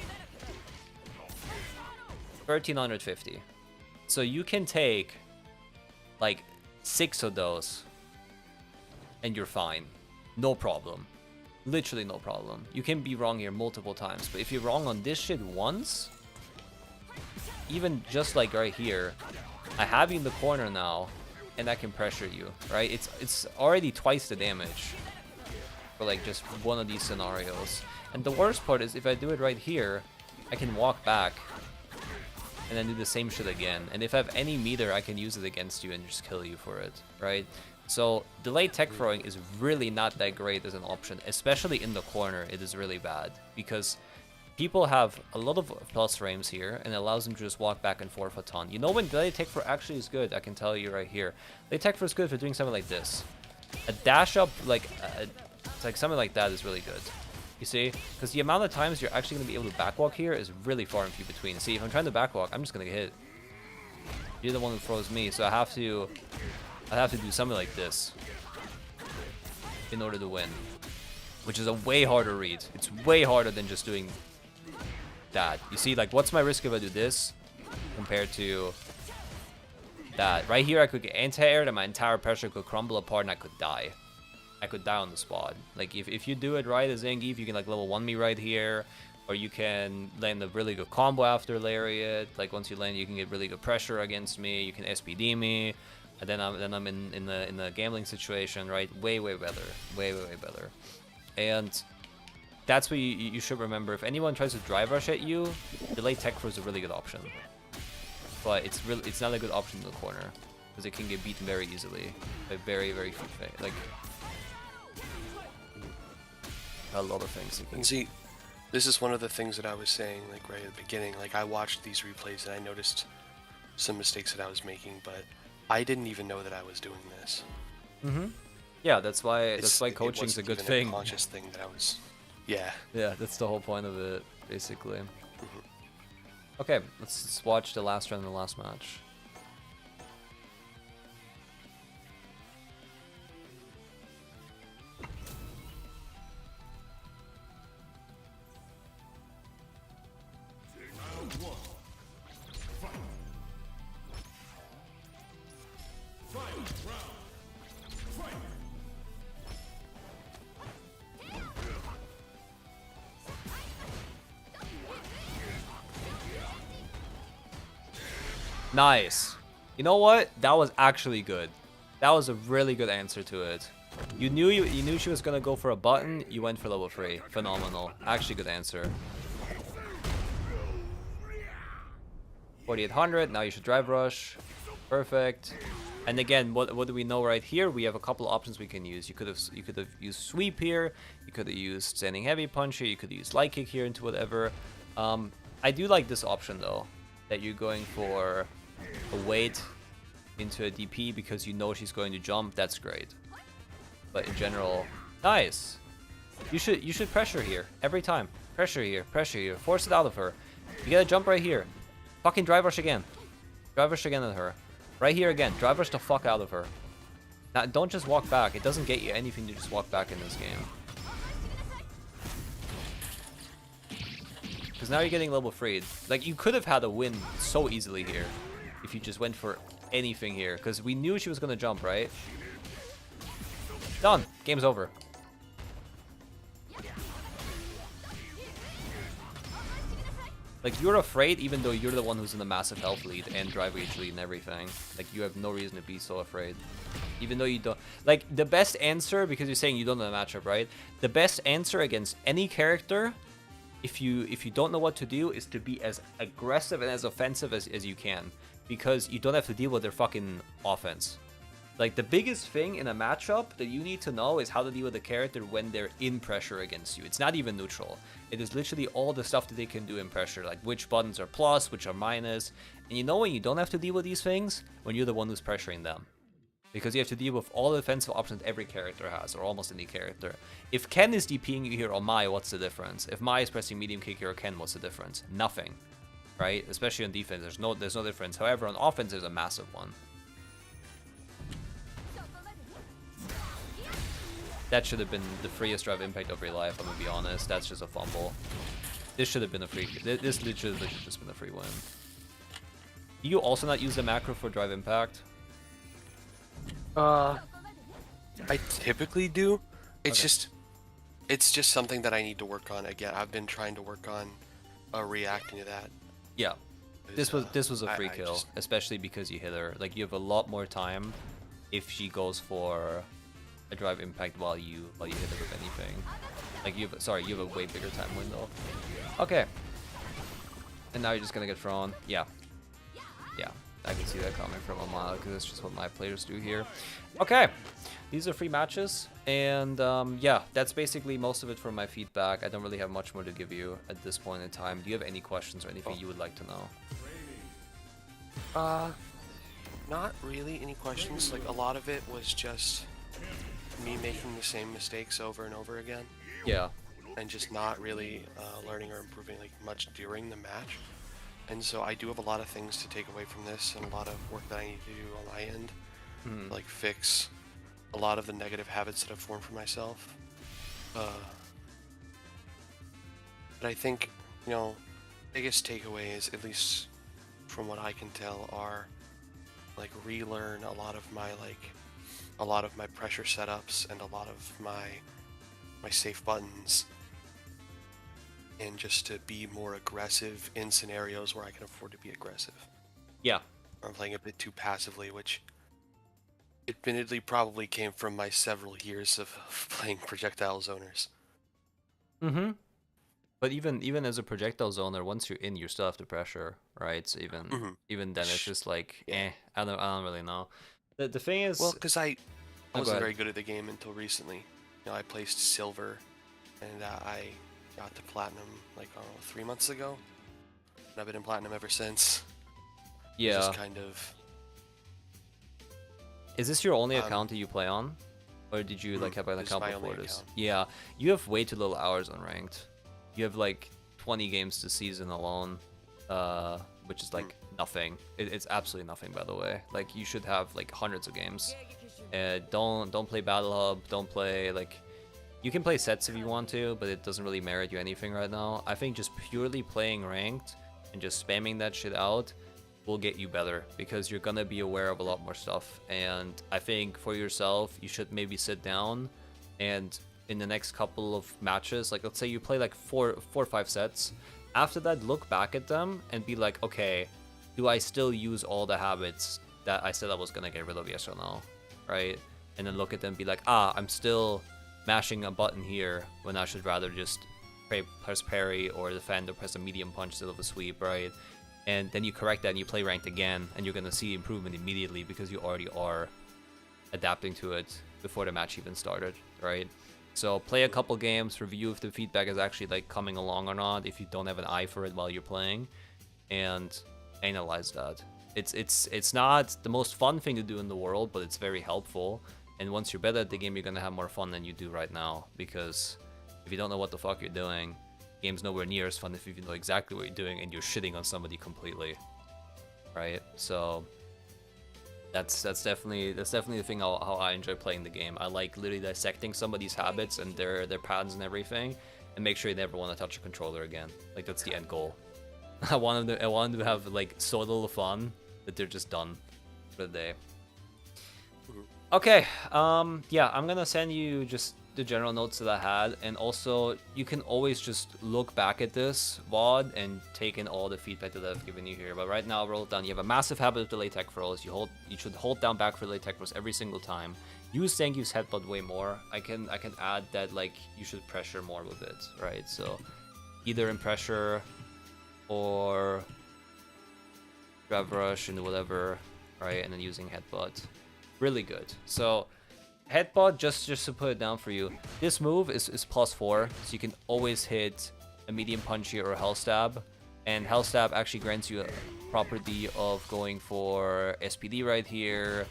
1,350. So you can take like 6 of those and you're fine. No problem. Literally no problem. You can be wrong here multiple times, but if you're wrong on this shit once, even just like right here, I have you in the corner now, and I can pressure you, right? It's already twice the damage for like just one of these scenarios. And the worst part is if I do it right here, I can walk back and then do the same shit again. And if I have any meter, I can use it against you and just kill you for it, right? So delayed tech throwing is really not that great as an option, especially in the corner. It is really bad because people have a lot of plus frames here and it allows them to just walk back and forth a ton. You know when delayed tech throw actually is good? I can tell you right here. Delayed tech throw is good for doing something like this. A dash up, like something like that is really good. You see? Because the amount of times you're actually going to be able to backwalk here is really far and few between. See, if I'm trying to backwalk, I'm just going to get hit. You're the one who throws me, so I have to do something like this in order to win. Which is a way harder read. It's way harder than just doing that. You see, like, what's my risk if I do this compared to that? Right here, I could get anti-aired and my entire pressure could crumble apart and I could die. I could die on the spot. Like, if you do it right as Zangief, you can, like, level 1 me right here. Or you can land a really good combo after Lariat. Like, once you land, you can get really good pressure against me. You can SPD me. And then I'm in the gambling situation, right? Way better. Way better. And that's what you should remember. If anyone tries to drive rush at you, delay tech throw is a really good option. But it's not a good option in the corner because it can get beaten very easily by very few like a lot of things. And see, this is one of the things that I was saying, like right at the beginning. Like I watched these replays and I noticed some mistakes that I was making, but I didn't even know that I was doing this. Yeah, that's why coaching's a good thing. A conscious thing that I was. Yeah. Yeah, that's the whole point of it, basically. Okay, let's watch the last round of the last match. Nice. You know what? That was actually good. That was a really good answer to it. You knew she was gonna go for a button. You went for level 3. Phenomenal. Actually, good answer. 4800. Now you should drive rush. Perfect. And again, what do we know right here? We have a couple options we can use. You could have used sweep here. You could have used standing heavy punch here. You could use light kick here into whatever. I do like this option though, that you're going for a weight into a DP because you know she's going to jump. That's great. But in general, nice. You should pressure here every time. Pressure here, force it out of her. You gotta jump right here. Fucking drive rush again. Drive rush again at her. Right here again. Drive rush the fuck out of her. Now, don't just walk back. It doesn't get you anything to just walk back in this game. Because now you're getting level 3'd. Like, you could have had a win so easily here if you just went for anything here. Because we knew she was going to jump, right? Done. Game's over. Like, you're afraid even though you're the one who's in the massive health lead and drive reach lead and everything. Like, you have no reason to be so afraid. Even though you don't... Like, the best answer, because you're saying you don't know the matchup, right? The best answer against any character, if you don't know what to do, is to be as aggressive and as offensive as you can. Because you don't have to deal with their fucking offense. Like, the biggest thing in a matchup that you need to know is how to deal with the character when they're in pressure against you. It's not even neutral. It is literally all the stuff that they can do in pressure, like which buttons are plus, which are minus. And you know when you don't have to deal with these things? When you're the one who's pressuring them. Because you have to deal with all the defensive options every character has, or almost any character. If Ken is DPing you here or Mai, what's the difference? If Mai is pressing medium kick here or Ken, what's the difference? Nothing. Right? Especially on defense, there's no difference. However, on offense, there's a massive one. That should have been the freest drive impact of your life, I'm gonna be honest. That's just a fumble. This should have been a free... This literally should have just been a free win. Do you also not use the macro for drive impact? I typically do. It's Okay. just something that I need to work on. Again, I've been trying to work on reacting to that. Yeah. This was a free I kill, especially because you hit her. Like, you have a lot more time if she goes for a drive impact while you hit her with anything. Like, you have a way bigger time window. Okay. And now you're just gonna get thrown. Yeah. Yeah. I can see that coming from a mile because that's just what my players do here. Okay. These are 3 matches. And yeah, that's basically most of it for my feedback. I don't really have much more to give you at this point in time. Do you have any questions or anything you would like to know? Not really any questions. Like, a lot of it was just me making the same mistakes over and over again. Yeah. and just not really learning or improving like much during the match. And so I do have a lot of things to take away from this, and a lot of work that I need to do on my end, to, like fix a lot of the negative habits that I've formed for myself. But I think, you know, biggest takeaways, at least from what I can tell, are like relearn a lot of my pressure setups and a lot of my safe buttons, and just to be more aggressive in scenarios where I can afford to be aggressive. Yeah. I'm playing a bit too passively, which admittedly probably came from my several years of playing projectile zoners. Mm-hmm. But even as a projectile zoner, once you're in, you still have the pressure, right? So even then, it's just like, Yeah. I don't really know. The thing is, Well, because I go wasn't ahead. very good at the game until recently. You know, I placed silver, and I got to platinum like, I don't know, 3 months ago. And I've been in platinum ever since. It's Yeah. just kind of... Is this your only account that you play on? Or did you like have an this is account my before only this? account. Yeah, you have way too little hours on ranked. You have like 20 games this season alone, which is like nothing. It's absolutely nothing, by the way. Like you should have like hundreds of games. Don't play Battle Hub. Don't play like. You can play sets if you want to, but it doesn't really merit you anything right now. I think just purely playing ranked and just spamming that shit out will get you better, because you're gonna be aware of a lot more stuff. And I think for yourself, you should maybe sit down and in the next couple of matches, like let's say you play like four or five sets, after that look back at them and be like, okay, do I still use all the habits that I said I was gonna get rid of, yes or no, right? And then look at them and be like, I'm still mashing a button here when I should rather just press parry or defend or press a medium punch instead of a sweep, right? And then you correct that and you play ranked again, and you're gonna see improvement immediately because you already are adapting to it before the match even started, right? So play a couple games, review if the feedback is actually like coming along or not, if you don't have an eye for it while you're playing, and analyze that. It's not the most fun thing to do in the world, but it's very helpful. And once you're better at the game, you're gonna have more fun than you do right now, because if you don't know what the fuck you're doing, game's nowhere near as fun if you know exactly what you're doing and you're shitting on somebody completely, right? So that's definitely the thing how I enjoy playing the game. I like literally dissecting somebody's habits and their patterns and everything, and make sure you never want to touch a controller again. Like that's the end goal. I want them to have like so little fun that they're just done for the day. Okay, yeah, I'm gonna send you just the general notes that I had, and also you can always just look back at this VOD and take in all the feedback that I've given you here. But right now, roll it down. You have a massive habit of delay tech throws. You should hold down back for delay tech throws every single time. Use Zangief's headbutt way more. I can add that like you should pressure more with it, right? So either in pressure or grab rush and whatever, right? And then using headbutt. Really good. So headbutt, just to put it down for you, this move is +4, so you can always hit a medium punch here or a hell stab, and hell stab actually grants you a property of going for SPD right here,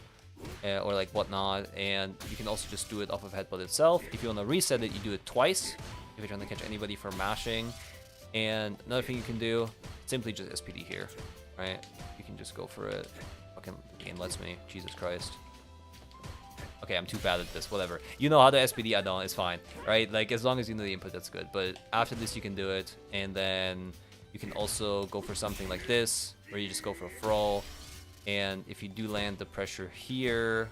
or like whatnot, and you can also just do it off of headbutt itself. If you want to reset it, you do it twice if you're trying to catch anybody for mashing. And another thing you can do, simply just SPD here, right? You can just go for it. Fucking game lets me, Jesus Christ. Okay, I'm too bad at this, whatever. You know how to SPD, I don't, it's fine, right? Like, as long as you know the input, that's good. But after this, you can do it, and then you can also go for something like this, where you just go for a throw, and if you do land the pressure here,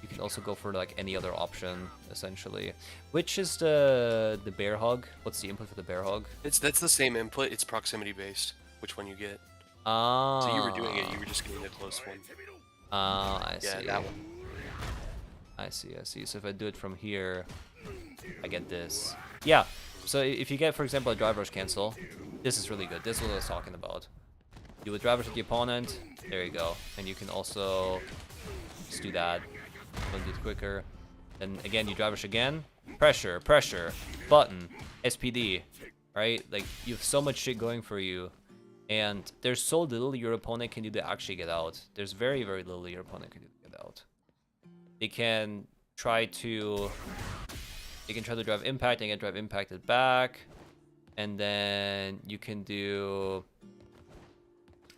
you can also go for, like, any other option, essentially. Which is the bear hug? What's the input for the bear hug? That's the same input, it's proximity based, which one you get. Ah. So you were doing it, you were just getting the close one. I see. Yeah, that one. I see. So if I do it from here, I get this. Yeah, so if you get, for example, a drive rush cancel, this is really good. This is what I was talking about. You would drive rush with the opponent, there you go. And you can also just do that. Want to do it quicker. Then again, you drive rush again. Pressure, button, SPD, right? Like, you have so much shit going for you. And there's so little your opponent can do to actually get out. There's very, very little your opponent can do to get out. They can try to You can try to drive impact and get drive impacted back. And then you can do...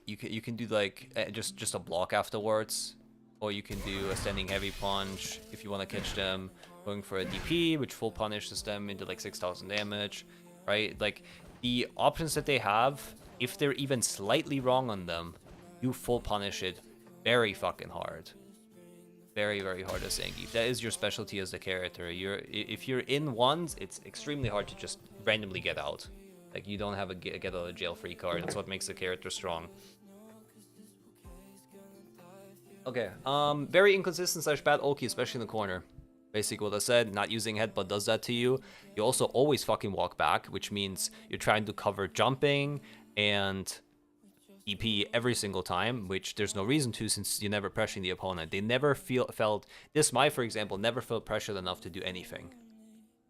You can do like just a block afterwards. Or you can do a standing heavy punch if you want to catch them. Going for a DP, which full punishes them into like 6,000 damage. Right? Like, the options that they have, if they're even slightly wrong on them, you full punish it very fucking hard. Very, very hard as Zangief. That is your specialty as the character. If you're in ones, it's extremely hard to just randomly get out. Like, you don't have a get out of jail free card. That's what makes the character strong. Okay, very inconsistent / bad Oki, especially in the corner. Basically what I said, not using headbutt does that to you. You also always fucking walk back, which means you're trying to cover jumping and EP every single time, which there's no reason to since you're never pressuring the opponent. They never felt this Mai, for example, never felt pressured enough to do anything,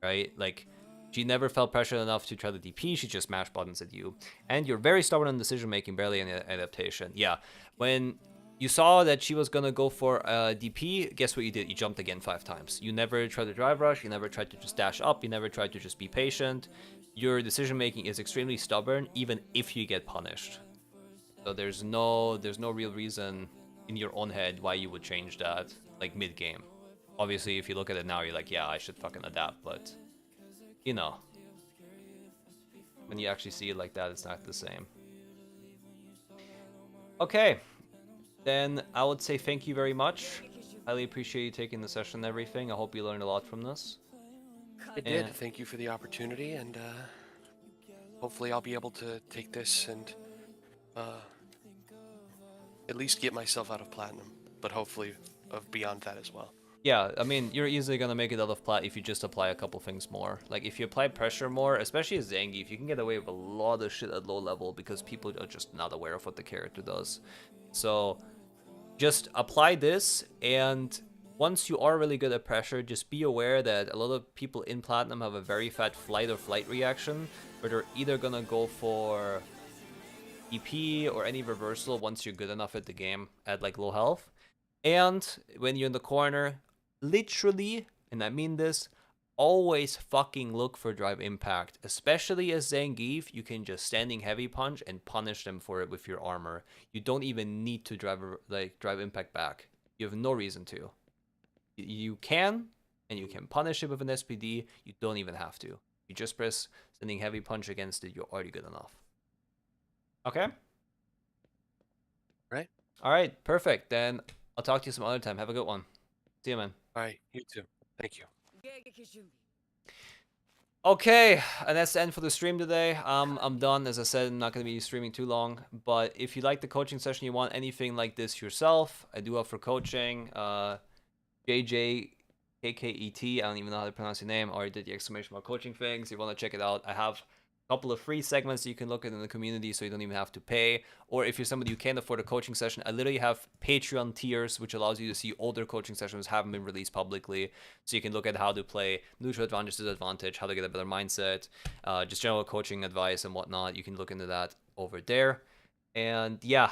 right? Like, she never felt pressured enough to try to DP. She just mashed buttons at you, and you're very stubborn in decision making, barely any adaptation. Yeah, when you saw that she was gonna go for a DP, guess what you did? You jumped again 5 times. You never tried to drive rush. You never tried to just dash up. You never tried to just be patient. Your decision making is extremely stubborn, even if you get punished. So there's no real reason in your own head why you would change that, like, mid-game. Obviously, if you look at it now, you're like, yeah, I should fucking adapt, but, you know, when you actually see it like that, it's not the same. Okay, then I would say thank you very much. Highly appreciate you taking the session and everything. I hope you learned a lot from this. I did. Thank you for the opportunity, and hopefully I'll be able to take this and at least get myself out of platinum, but hopefully beyond that as well. Yeah, I mean, you're easily gonna make it out of plat if you just apply a couple things more. Like, if you apply pressure more, especially as Zangief, you can get away with a lot of shit at low level because people are just not aware of what the character does. So, just apply this, and once you are really good at pressure, just be aware that a lot of people in platinum have a very fat flight or flight reaction, where they're either gonna go for EP or any reversal once you're good enough at the game at like low health. And when you're in the corner, literally, and I mean this, always fucking look for drive impact. Especially as Zangief, you can just standing heavy punch and punish them for it with your armor. You don't even need to drive impact back. You have no reason to. You can, and you can punish it with an SPD. You don't even have to. You just press standing heavy punch against it. You're already good enough. Okay. Right. All right. Perfect. Then I'll talk to you some other time. Have a good one. See you, man. All right. You too. Thank you. Okay, and that's the end for the stream today. I'm done. As I said, I'm not going to be streaming too long. But if you like the coaching session, you want anything like this yourself, I do offer coaching. JJ KKET, I don't even know how to pronounce your name. Already did the exclamation mark coaching things. You want to check it out. I have couple of free segments that you can look at in the community, so you don't even have to pay. Or if you're somebody who can't afford a coaching session, I literally have Patreon tiers, which allows you to see older coaching sessions haven't been released publicly, so you can look at how to play neutral advantage, disadvantage, how to get a better mindset, just general coaching advice and whatnot. You can look into that over there. And yeah,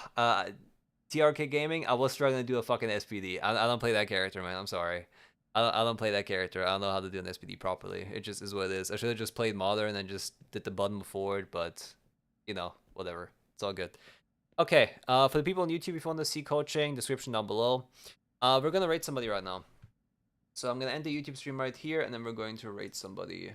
TRK Gaming, I was struggling to do a fucking SPD. I don't play that character, man. I'm sorry. I don't play that character. I don't know how to do an SPD properly. It just is what it is. I should have just played Modern and just did the button forward, but, you know, whatever. It's all good. Okay, for the people on YouTube, if you want to see coaching, description down below. We're going to rate somebody right now. So I'm going to end the YouTube stream right here, and then we're going to rate somebody.